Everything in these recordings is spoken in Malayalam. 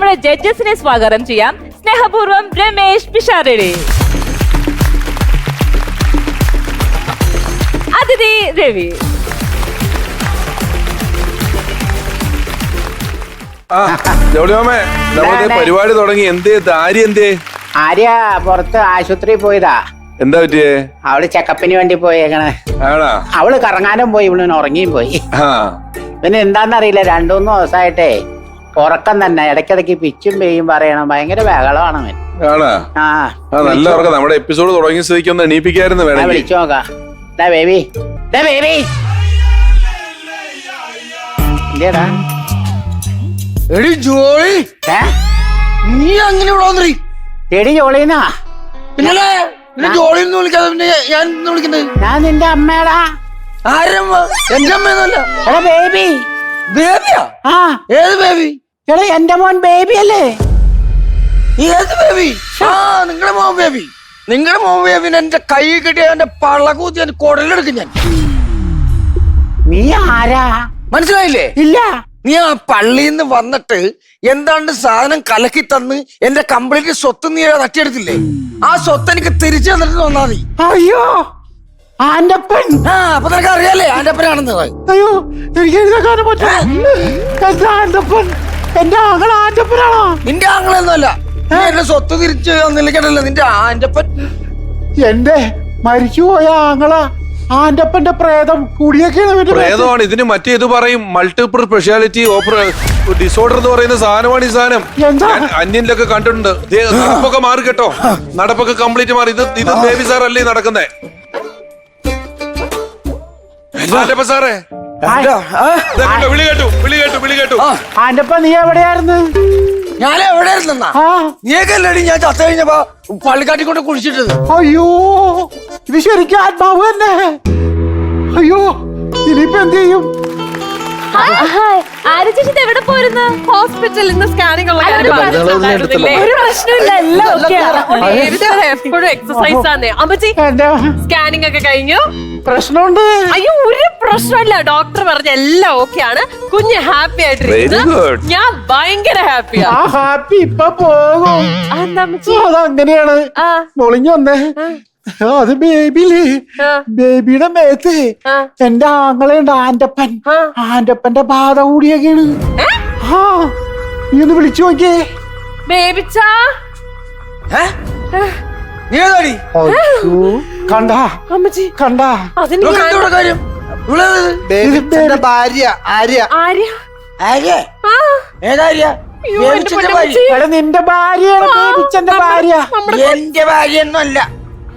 നമ്മുടെ ജഡ്ജസിനെ സ്വാഗതം ചെയ്യാം. സ്നേഹപൂർവ്വം രമേശ് പിഷാരടി, അതിഥി രവി. പരിപാടി തുടങ്ങി. ആര്യ പുറത്ത് ആശുപത്രി പോയതാ. എന്താ പറ്റിയേ? അവള് ചെക്കപ്പിന് വേണ്ടി പോയേക്കണേ. അവള് കറങ്ങാനും പോയി, ഇവളിന് ഉറങ്ങിയും പോയി. പിന്നെ എന്താന്നറിയില്ല, 2-3 ദിവസമായിട്ടേ ഉറക്കം തന്നെ. ഇടയ്ക്കിടയ്ക്ക് പിച്ചും പേയും പറയണം. ഭയങ്കര ബഹളമാണ് അവൻ. നല്ല ഉറക്കം. നമ്മുടെ എപ്പിസോഡ് തുടങ്ങിയ സ്ഥിതിക്ക് ഒന്ന് എണീപ്പിക്കായിരുന്നു. വിളിച്ചു നോക്കാം. ബേബി ബേബി എന്തേടാ എടി ജോളി, നീ അങ്ങനെ ഇവിടെ എടി ജോളിന്നാ? പിന്നല്ലേ ജോളി എന്ന് വിളിക്കാതെ പിന്നെ ഞാൻ വിളിക്കുന്നത്? ഞാൻ നിന്റെ അമ്മയാടാ. ആരമ്മ? എന്റെ അമ്മയൊന്നുമല്ല. എടാ ബേബി. ബേബിയാ? ആ. ഏത് ബേബി? എടാ എന്റെ മോൻ ബേബി അല്ലേ? ഏത് ബേബി? ആ, നിങ്ങളുടെ മോൻ ബേബി. നിങ്ങളുടെ മോൻ ബേബിന് എന്റെ കൈ കിട്ടിയ എന്റെ പള്ളകൂത്തി എന്റെ കുടലെടുക്കും ഞാൻ. നീ ആരാ? മനസ്സിലായില്ലേ? ഇല്ല. നീ ആ പള്ളിന്ന് വന്നിട്ട് എന്താണ്ട് സാധനം കലക്കി തന്ന് എന്റെ കംപ്ലീറ്റ് സ്വത്ത് നീ തട്ടിയെടുത്തില്ലേ? ആ സ്വത്ത് എനിക്ക് തിരിച്ചു തന്നിട്ട് വന്നാ മതി. അയ്യോ ആന്റപ്പൻ. ആ, അപ്പൊ നിനക്ക് അറിയാലേ ആന്റപ്പനാണെന്ന്. അയ്യോ എനിക്ക് എഴുതാൻ പറ്റില്ല. ആന്റപ്പൻ എന്റെ ആങ്ങള ആന്റപ്പനാണോ? നിന്റെ ആങ്ങളൊന്നുമല്ല. നീ എന്റെ സ്വത്ത് തിരിച്ചു തന്നില്ലല്ലോ നിന്റെ ആന്റപ്പൻ. എന്റെ മരിച്ചുപോയ ആങ്ങള ആന്റപ്പന്റെ പ്രേതം പ്രേതമാണ്. ഇതിന് മറ്റേ ഇത് പറയും മൾട്ടിപ്പിൾ സ്പെഷ്യാലിറ്റി ഡിസോർഡർ എന്ന് പറയുന്ന സാധനമാണ് ഈ സാധനം. അന്യനിലൊക്കെ കണ്ടിട്ടുണ്ട്. നടപ്പൊക്കെ മാറി കേട്ടോ, നടപ്പൊക്കെ കംപ്ലീറ്റ് മാറി. ഇത് ബേബി സാർ അല്ലേ നടക്കുന്നേ? സാറേ വിളി കേട്ടു. ആന്റപ്പ നീ എവിടെയായിരുന്നു? ഞാൻ എവിടെയായിരുന്നാ? നീക്കല്ലടി ഞാൻ ചത്ത കഴിഞ്ഞപ്പോ പള്ളിക്കാട്ടി കൊണ്ട് കുഴിച്ചിട്ടത്. അയ്യോ ഇത് ശരിക്കും ആത്മാവ് തന്നെ. അയ്യോ ഇനിയിപ്പോ എന്ത് ചെയ്യും? ആര്യചേച്ചി എവിടെ പോയിരുന്നു? ഹോസ്പിറ്റലിൽ നിന്ന് സ്കാനിംഗ് ഉള്ള ഒരു പ്രശ്നമില്ല, എല്ലാം എപ്പോഴും എക്സസൈസ് ആണ്. അമ്മച്ചി സ്കാനിംഗ് ഒക്കെ കഴിഞ്ഞു? പ്രശ്നമുണ്ട്? അയ്യോ ഒരു പ്രശ്നമില്ല, ഡോക്ടർ പറഞ്ഞ എല്ലാം ഓക്കെയാണ്. കുഞ്ഞ് ഹാപ്പി ആയിട്ടിരിക്കുന്നു. ഞാൻ ഭയങ്കര ഹാപ്പിയാ. ഹാപ്പി ഇപ്പൊ പോകും. അതങ്ങനെയാണ്. പൊളിഞ്ഞു വന്നേ. അത് ബേബിയില് ബേബിയുടെ മേത്ത് എന്റെ ആങ്ങളുണ്ട് ആന്റപ്പൻ. ആന്റപ്പന്റെ ബാധ കൂടിയൊക്കെയാണ്. ആ നീ ഒന്ന് വിളിച്ചു നോക്കിയേ. ബേബിച്ചാ കണ്ടാ അമ്മച്ചി? കണ്ടാ? കാര്യം ഭാര്യ ആര്യ. ആര്യ? ആര്യ ഏതാര്യ? നിന്റെ ഭാര്യയാണ് ബേബിച്ചന്റെ ഭാര്യ. എന്റെ ഭാര്യ ഒന്നുമല്ല,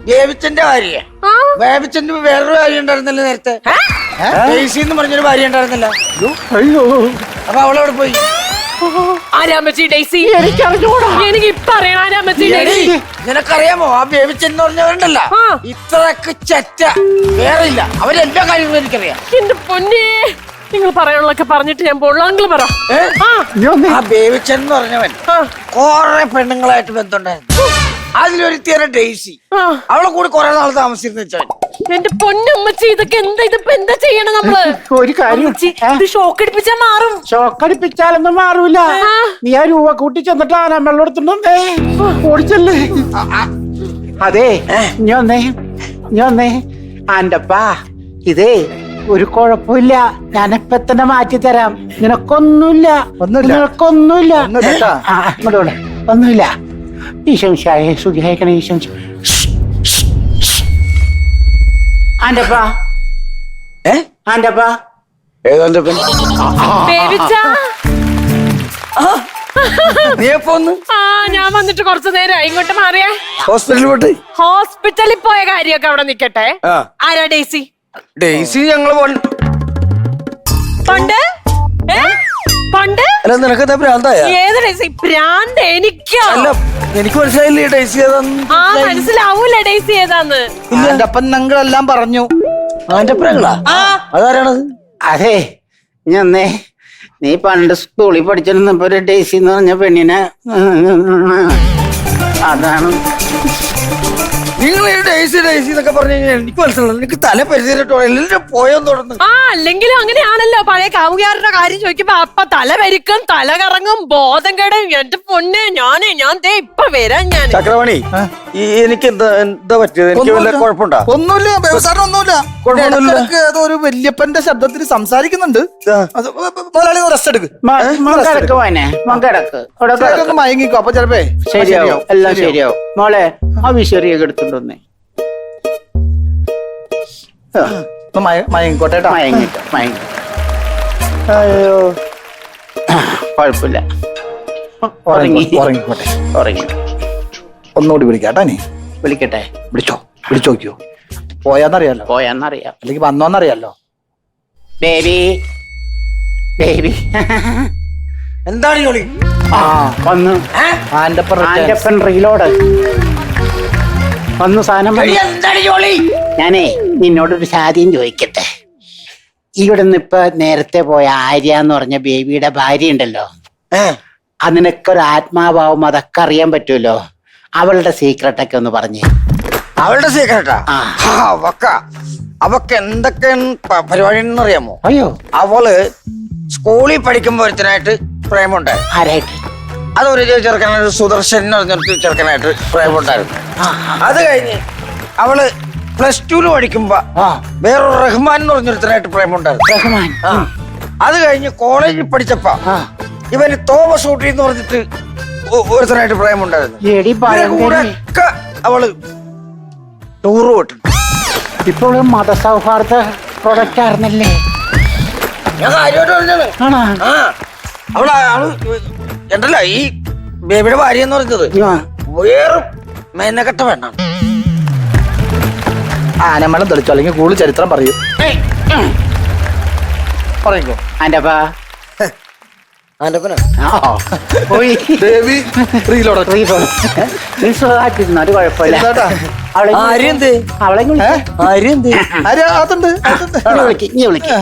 ബേബിച്ചന്റെ ഭാര്യ. ബേബിച്ചന്റെ വേറൊരു ഭാര്യ ഉണ്ടായിരുന്നല്ലോ നേരത്തെ. എന്ന് പറഞ്ഞൊരു ഭാര്യ ഉണ്ടായിരുന്നില്ല. അയ്യോ അപ്പൊ അവളെവിടെ പോയി? ആരാമച്ചി ഡെയ്സി? എനിക്ക് ഇപ്പൊ അറിയണം ആരാമച്ചി ഡെയ്സി. നിനക്കറിയാമോ ആ ബേബിച്ചൻ എന്ന് പറഞ്ഞവരുണ്ടല്ല, ഇത്രക്ക് ചെറ്റ വേറെ ഇല്ല. അവരെല്ലാ കാര്യങ്ങളും എനിക്കറിയാം. എന്റെ പൊന്നേ, നിങ്ങൾ പറയാനുള്ളൊക്കെ പറഞ്ഞിട്ട് ഞാൻ പോളൂ. അങ്കിൾ പറ. ആ ബേബിച്ചൻ എന്ന് പറഞ്ഞവൻ കൊറേ പെണ്ണുങ്ങളായിട്ട് ബന്ധമുണ്ടായിരുന്നു. അതിലൊരുത്തിയാണ് ഡെയ്സി. അവളെ കൂടി കുറെ നാൾ താമസിച്ചിരുന്നു വെച്ചാൽ. എന്റെ പൊന്നമ്മച്ചി ഇതൊക്കെ എന്താ? ഇതിപ്പോ എന്താ ചെയ്യണം നമ്മള്? ഒരു കാര്യം, ഷോക്ക് അടിപ്പിച്ചാ മാറും. ഷോക്ക് അടിപ്പിച്ചാലൊന്നും മാറൂല. നീ ആ രൂപ കൂട്ടി ചെന്നിട്ട് ആ വെള്ളം എടുത്തിട്ടുണ്ടേ ഓടിച്ചല്ലേ. അതെ ഞാൻ ആന്റപ്പാ, ഇതേ ഒരു കുഴപ്പമില്ല, ഞാനിപ്പ തന്നെ മാറ്റി തരാം. നിനക്കൊന്നുമില്ല. ഒന്നുമില്ല. ഈശംശായ സുഖിയായിക്കണേ. ആന്റപ്പാ ഏതാണ്ടപ്പൻ ഞാൻ വന്നിട്ട് കുറച്ചു നേരം ഇങ്ങോട്ട് മാറിയേ. ഹോസ്പിറ്റലിൽ പോയ കാര്യമൊക്കെ അവിടെ നിക്കട്ടെ. ആരാ ഡെയ്സി? ഡെയ്സി ഞങ്ങള് പണ്ട് നിനക്കെന്താ ഭ്രാന്തായ? ഏത് ഡെയ്സി? ഭ്രാന്ത് എനിക്കാ? എനിക്ക് മനസ്സിലായില്ലേ ഡെയ്സി ഏതാന്ന്. മനസ്സിലാവൂല ഡെയ്സി ഏതാന്ന്. ആന്റപ്പൻ ഞങ്ങളെല്ലാം പറഞ്ഞു. ആന്റപ്പനങ്ങളാ? അതാരാണത്? അതെ ഞാന്നേ, നീ പണ്ട് സ്കൂളിൽ പഠിച്ചിരുന്നപ്പോ ഒരു ഡെയ്സി എന്ന് പറഞ്ഞ പെണ്ണിനെ, അതാണ്. നിങ്ങൾ ഈ ഡേസി എന്നൊക്കെ പറഞ്ഞു കഴിഞ്ഞാൽ എനിക്ക് മനസ്സിലായി. എനിക്ക് തല പരിചയട്ടോ എല്ലാവരും പോയോന്ന് തുടർന്ന്. ആ അല്ലെങ്കിലും അങ്ങനെയാണല്ലോ പഴയ കാമുകാരുടെ കാര്യം ചോദിക്കുമ്പോ അപ്പൊ തല പരിക്കും തല കറങ്ങും ബോധം കേടും. എന്റെ പൊന്നെ ഞാൻ ദേ ഇപ്പൊ വരാം ഞാൻ. ചക്രവാണി എനിക്ക് എന്താ പറ്റിയത്? എനിക്ക് വല്ല കുഴപ്പമുണ്ടോ? ഒന്നുമില്ല വ്യവസായം ഒന്നുമില്ല. ഇടയ്ക്കിടയ്ക്ക് ഏതോ ഒരു വല്യപ്പന്റെ ശബ്ദത്തിൽ സംസാരിക്കുന്നുണ്ട്. അത് മുതലാളി റെസ്റ്റ് എടുക്ക്. കിടക്ക് മോനെ കിടക്ക് ഒന്ന് മയങ്ങിക്കോ. അപ്പൊ ചിലപ്പേ ശരിയാവും, എല്ലാം ശരിയാവും. മോളെ ആ വിശറിയൊക്കെ എടുത്തിട്ടുണ്ടോന്നേ. മയങ്ങിക്കോട്ടെ കേട്ടോ. മയങ്ങിട്ടോ മയങ്ങി. അയ്യോ കുഴപ്പമില്ല, ഉറങ്ങിക്കോട്ടെ. ഉറങ്ങി. ഒന്നുകൂടി വിളിക്കാട്ടോ. നീ വിളിക്കട്ടെ? വിളിച്ചു നോക്കിയോ? പോയാന്നറിയാലോ, പോയാന്നറിയാം. അല്ലെങ്കിൽ വന്നോന്നറിയാലോ. ബേബി ബേബി എന്താണ് ജോളി? വന്നു. ആൻഡപ്പൻ റീലോഡ് വന്നു. സാധനം വന്നു. എന്താണ് ജോളി? ഞാനേ നിന്നോടൊരു സാധ്യം ചോദിക്കട്ടെ. ഇവിടുന്ന് ഇപ്പൊ നേരത്തെ പോയ ആര്യ എന്ന് പറഞ്ഞ ബേബിയുടെ ഭാര്യ ഉണ്ടല്ലോ, അതിനൊക്കെ ആത്മാഭാവം അതൊക്കെ അറിയാൻ പറ്റുമല്ലോ. അവളുടെ സീക്രട്ടൊക്കെ ഒന്ന് പറഞ്ഞേ. അവളുടെ സീക്രട്ടാ? അവക്ക് എന്തൊക്കെ പരിപാടി അറിയാമോ? അയ്യോ, അവള് സ്കൂളിൽ പഠിക്കുമ്പോ ഒരുത്തനായിട്ട് പ്രേമുണ്ടായിരുന്നു. ആരായിട്ട്? അതൊരു ചെറുക്കനായിട്ട് സുദർശൻ എന്ന് പറഞ്ഞൊരു ചെറുക്കനായിട്ട് പ്രേമുണ്ടായിരുന്നു. അത് കഴിഞ്ഞ് അവള് +2 പഠിക്കുമ്പോ വേറൊരു റഹ്മാൻ എന്ന് പറഞ്ഞൊരുത്തനായിട്ട് പ്രേമുണ്ടായിരുന്നു. റഹ്മാൻ. അത് കഴിഞ്ഞ് കോളേജിൽ പഠിച്ചപ്പോ ഇവന് തോമസ് ഊട്ടി എന്ന് പറഞ്ഞിട്ട് ഒരുത്തനായിട്ട് പ്രേമുണ്ടായിരുന്നു. കൂടെയൊക്കെ അവള് ടൂറ് പോയിട്ടുണ്ട്. ഇപ്പോഴും മതസൗഹാർദ്ദ പ്രൊഡക്റ്റ് ആയിരുന്നല്ലേ? ഞാൻ കാര്യമായിട്ട് പറഞ്ഞത് അവള് ഉണ്ടല്ലോ ഈ ബേബിയുടെ ഭാര്യ എന്ന് പറഞ്ഞത് വേറെ മേനകെട്ട പെണ്ണാണ്. ആനമേളം തെളിച്ചോ, അല്ലെങ്കിൽ കൂടുതൽ ചരിത്രം പറയൂ. പറയിക്കോ. ആൻഡപ്പാ പോയി. ദേവി റീലോഡ്. ഒരു കുഴപ്പമില്ല. അവളെ വിളിക്ക്.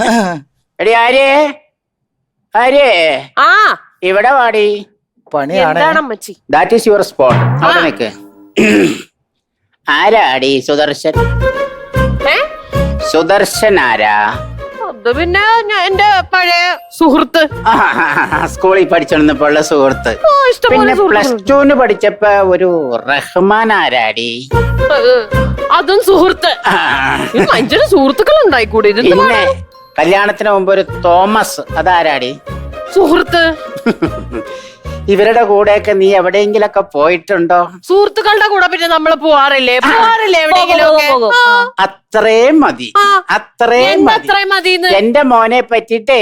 എടി ആര്യേ, ആര്യേ ആ ഇവിടെ വാടി. പണിയാണ്. എന്താണ് അമ്മച്ചി? That is your spot. അവിടെ നിൽക്ക്. ആരാടി സുദർശൻ? സുദർശൻ ആരാ? അത് പിന്നെ എന്റെ പഴയ സുഹൃത്ത്. സ്കൂളിൽ പഠിച്ചോണ്ടിരുന്നപ്പോ ഉള്ള സുഹൃത്ത്. പിന്നെ +2 പഠിച്ചപ്പോ ഒരു റഹ്മാൻ ആരാടി? അതും സുഹൃത്ത്. അഞ്ചര സുഹൃത്തുക്കൾ ഉണ്ടായിക്കൂടി. പിന്നെ കല്യാണത്തിന് മുമ്പ് ഒരു തോമസ്, അതാരാടി? സുഹൃത്ത്. ഇവരുടെ കൂടെയൊക്കെ നീ എവിടെയെങ്കിലൊക്കെ പോയിട്ടുണ്ടോ? സുഹൃത്തുക്കളുടെ കൂടെ പിന്നെ നമ്മള് പോവാറില്ലേ എവിടെയെങ്കിലും? അത്രയും മതി, അത്രയും മതി. എന്റെ മോനെ പറ്റിട്ടേ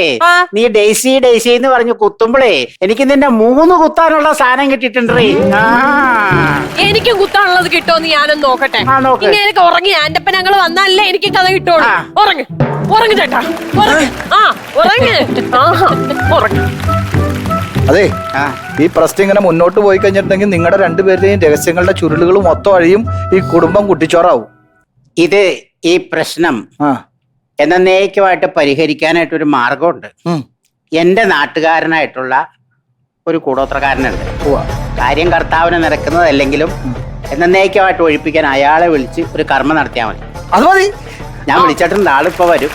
നീ ഡെയ്സി ഡെയ്സി എന്ന് പറഞ്ഞു കുത്തുമ്പോഴേ എനിക്ക് നിന്റെ 3 കുത്താനുള്ള സാധനം കിട്ടിയിട്ടുണ്ടേ. എനിക്കും കുത്താനുള്ളത് കിട്ടുമെന്ന് ഞാനൊന്ന് നോക്കട്ടെ. ഇങ്ങനെ ഉറങ്ങി ആൻഡപ്പൻ ഞങ്ങൾ വന്നാലേ എനിക്ക് കഥ കിട്ടുള്ളൂ. ഉറങ്ങ് ചേട്ടാ, ഉറങ്ങ്. അതെ, ഈ പ്രശ്നം ഇങ്ങനെ മുന്നോട്ട് പോയി കഴിഞ്ഞിട്ടുണ്ടെങ്കിൽ നിങ്ങളുടെ രണ്ടുപേരുടെയും രഹസ്യങ്ങളുടെ ചുരുളുകൾ മൊത്തം അഴിയും. ഈ കുടുംബം കുട്ടിച്ചോറാവും. ഇത് ഈ പ്രശ്നം എന്നേക്കുമായിട്ട് പരിഹരിക്കാനായിട്ടൊരു മാർഗമുണ്ട്. എന്റെ നാട്ടുകാരനായിട്ടുള്ള ഒരു കൂടോത്രക്കാരനുണ്ട്. കാര്യം കർത്താവിന് നിരക്കുന്നതല്ലെങ്കിലും എന്നേക്കുമായിട്ട് ഒഴിപ്പിക്കാൻ അയാളെ വിളിച്ച് ഒരു കർമ്മം നടത്തിയാൽ മതി. അത് മതി. ഞാൻ വിളിച്ചിട്ടുണ്ട്, ആളിപ്പോ വരും.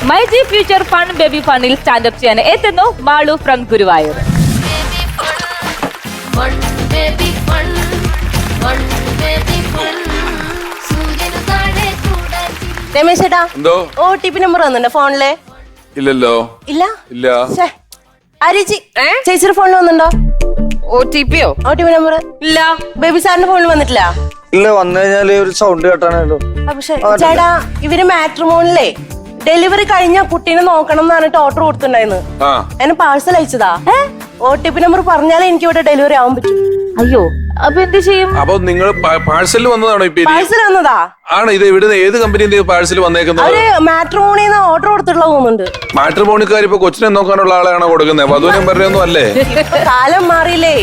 My G future fun baby ഫണ്ണിൽ സ്റ്റാൻഡപ്പ് ചെയ്യാൻ എത്തുന്നു മാളു ഫ്രം ഗുരുവായൂർ. രമേശ് ചേട്ടാ, എന്തോ OTP നമ്പർ വന്നിട്ടുണ്ട് ഫോണിലെ? ഇല്ലല്ലോ. ഇല്ല ഇല്ല. അരിജി ചേച്ചിയുടെ ഫോണിൽ വന്നിട്ടുണ്ടോ OTP നമ്പർ? ഇല്ല. ബേബി സാറിന്റെ ഫോണിൽ വന്നിട്ടില്ല? ഇല്ല. വന്നു കഴിഞ്ഞാല് ഒരു സൗണ്ട് കേട്ടാണല്ലോ. പക്ഷെ ചേട്ടാ, ഇവര് മാട്രിമോണിലേ ഡെലിവറി കഴിഞ്ഞ കുട്ടീനെ നോക്കണം എന്ന് പറഞ്ഞിട്ട് ഓർഡർ കൊടുത്തിട്ടുണ്ടായിരുന്നു. എന്നെ പാഴ്സൽ അയച്ചതാ. OTP നമ്പർ പറഞ്ഞാലേ എനിക്ക് ഇവിടെ ഡെലിവറി ആവാൻ പറ്റും. അയ്യോ, അപ്പൊ എന്ത് ചെയ്യും? അപ്പൊ നിങ്ങൾ പാഴ്സൽ വന്നതാണോ? പാഴ്സൽ വന്നതാ ആണ്. ഇത് ഇവിടുന്ന് ഏത് കമ്പനിന്റെ പാഴ്സൽ വന്നേക്കുന്നത്? അവര് മാട്രിമോണിന്ന് ഓർഡർ കൊടുത്തിട്ടുള്ള തോന്നുന്നുണ്ട്. മാട്രിമോണിക്കാർ ഇപ്പൊ കൊച്ചിനെ നോക്കാനുള്ള ആളെയാണോ കൊടുക്കുന്നത്? വധുവിനും പറഞ്ഞൊന്നും അല്ലേ? കാലം മാറിയില്ലേ?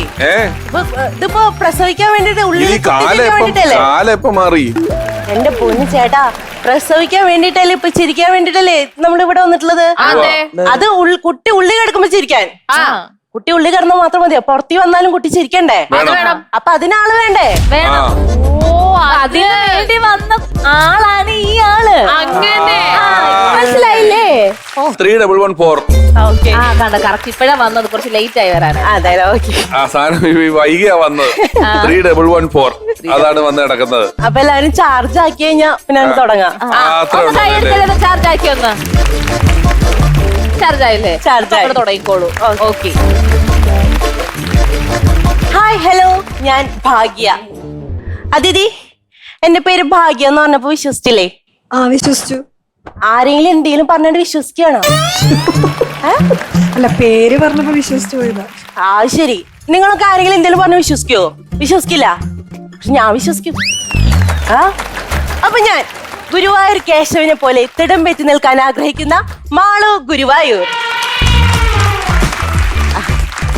ഇതിപ്പോ പ്രസവിക്കാൻ വേണ്ടിട്ട് കാലം എപ്പോ മാറി? എന്റെ പൊന്നു ചേട്ടാ, പ്രസവിക്കാൻ വേണ്ടിട്ടല്ലേ ഇപ്പൊ ചിരിക്കാൻ വേണ്ടിട്ടല്ലേ നമ്മളിവിടെ വന്നിട്ടുള്ളത്? അത് കുട്ടി ഉള്ളി കിടക്കുമ്പോ ചിരിക്കാൻ. കുട്ടി ഉള്ളി കിടന്നാൽ മാത്രം മതിയോ? പുറത്തി വന്നാലും കുട്ടി ചിരിക്കണ്ടേ? വേണം. അപ്പൊ അതിനാള് വേണ്ടേ? വേണം. ഓ, അതിന് വേണ്ടി വന്ന ആളാണ് ഈ ആള്. അങ്ങനെ മനസ്സിലായില്ലേ? 3114. ഓക്കെ. ആ കണ്ട കറക്റ്റ് ഇപ്പഴാ വന്നത്, കുറച്ച് ലേറ്റ് ആയി വരാൻ. അതെ ഓക്കെ. ആ സാധനം വൈകിയാ വന്നത്. 3114 അതാണ് വന്ന് കിടക്കുന്നത്. അപ്പൊ എല്ലാരും ചാർജ് ആക്കി കഴിഞ്ഞാ പിന്നെ നമുക്ക് തുടങ്ങാം. അത്രേ ഉള്ളൂ അല്ലേ? ചാർജ് ആക്കി ഒന്ന്. ചാർജ് ആയില്ലേ? Charge ആയി. തുടങ്ങിക്കോളൂ. ഓക്കെ. ഹായ് ഹലോ, ഞാൻ ഭാഗ്യ. അതിഥി, എന്റെ പേര് ഭാഗ്യ എന്ന് പറഞ്ഞപ്പോ വിശ്വസിച്ചില്ലേ? വിശ്വസിച്ചു. ആരെങ്കിലും എന്തെങ്കിലും പറഞ്ഞിട്ട് വിശ്വസിക്കുകയാണോ? അല്ല, പേര് പറഞ്ഞപ്പോ വിശ്വസിച്ചു പോയതാ. ശരി. നിങ്ങളൊക്കെ ആരെങ്കിലും എന്തെങ്കിലും പറഞ്ഞ് വിശ്വസിക്കോ? വിശ്വസിക്കില്ല. പക്ഷെ ഞാൻ വിശ്വസിക്കും. അപ്പൊ ഞാൻ ഗുരുവായൂർ കേശവനെ പോലെ തിടമ്പേറ്റി നിൽക്കാൻ ആഗ്രഹിക്കുന്ന മാളു ഗുരുവായൂർ.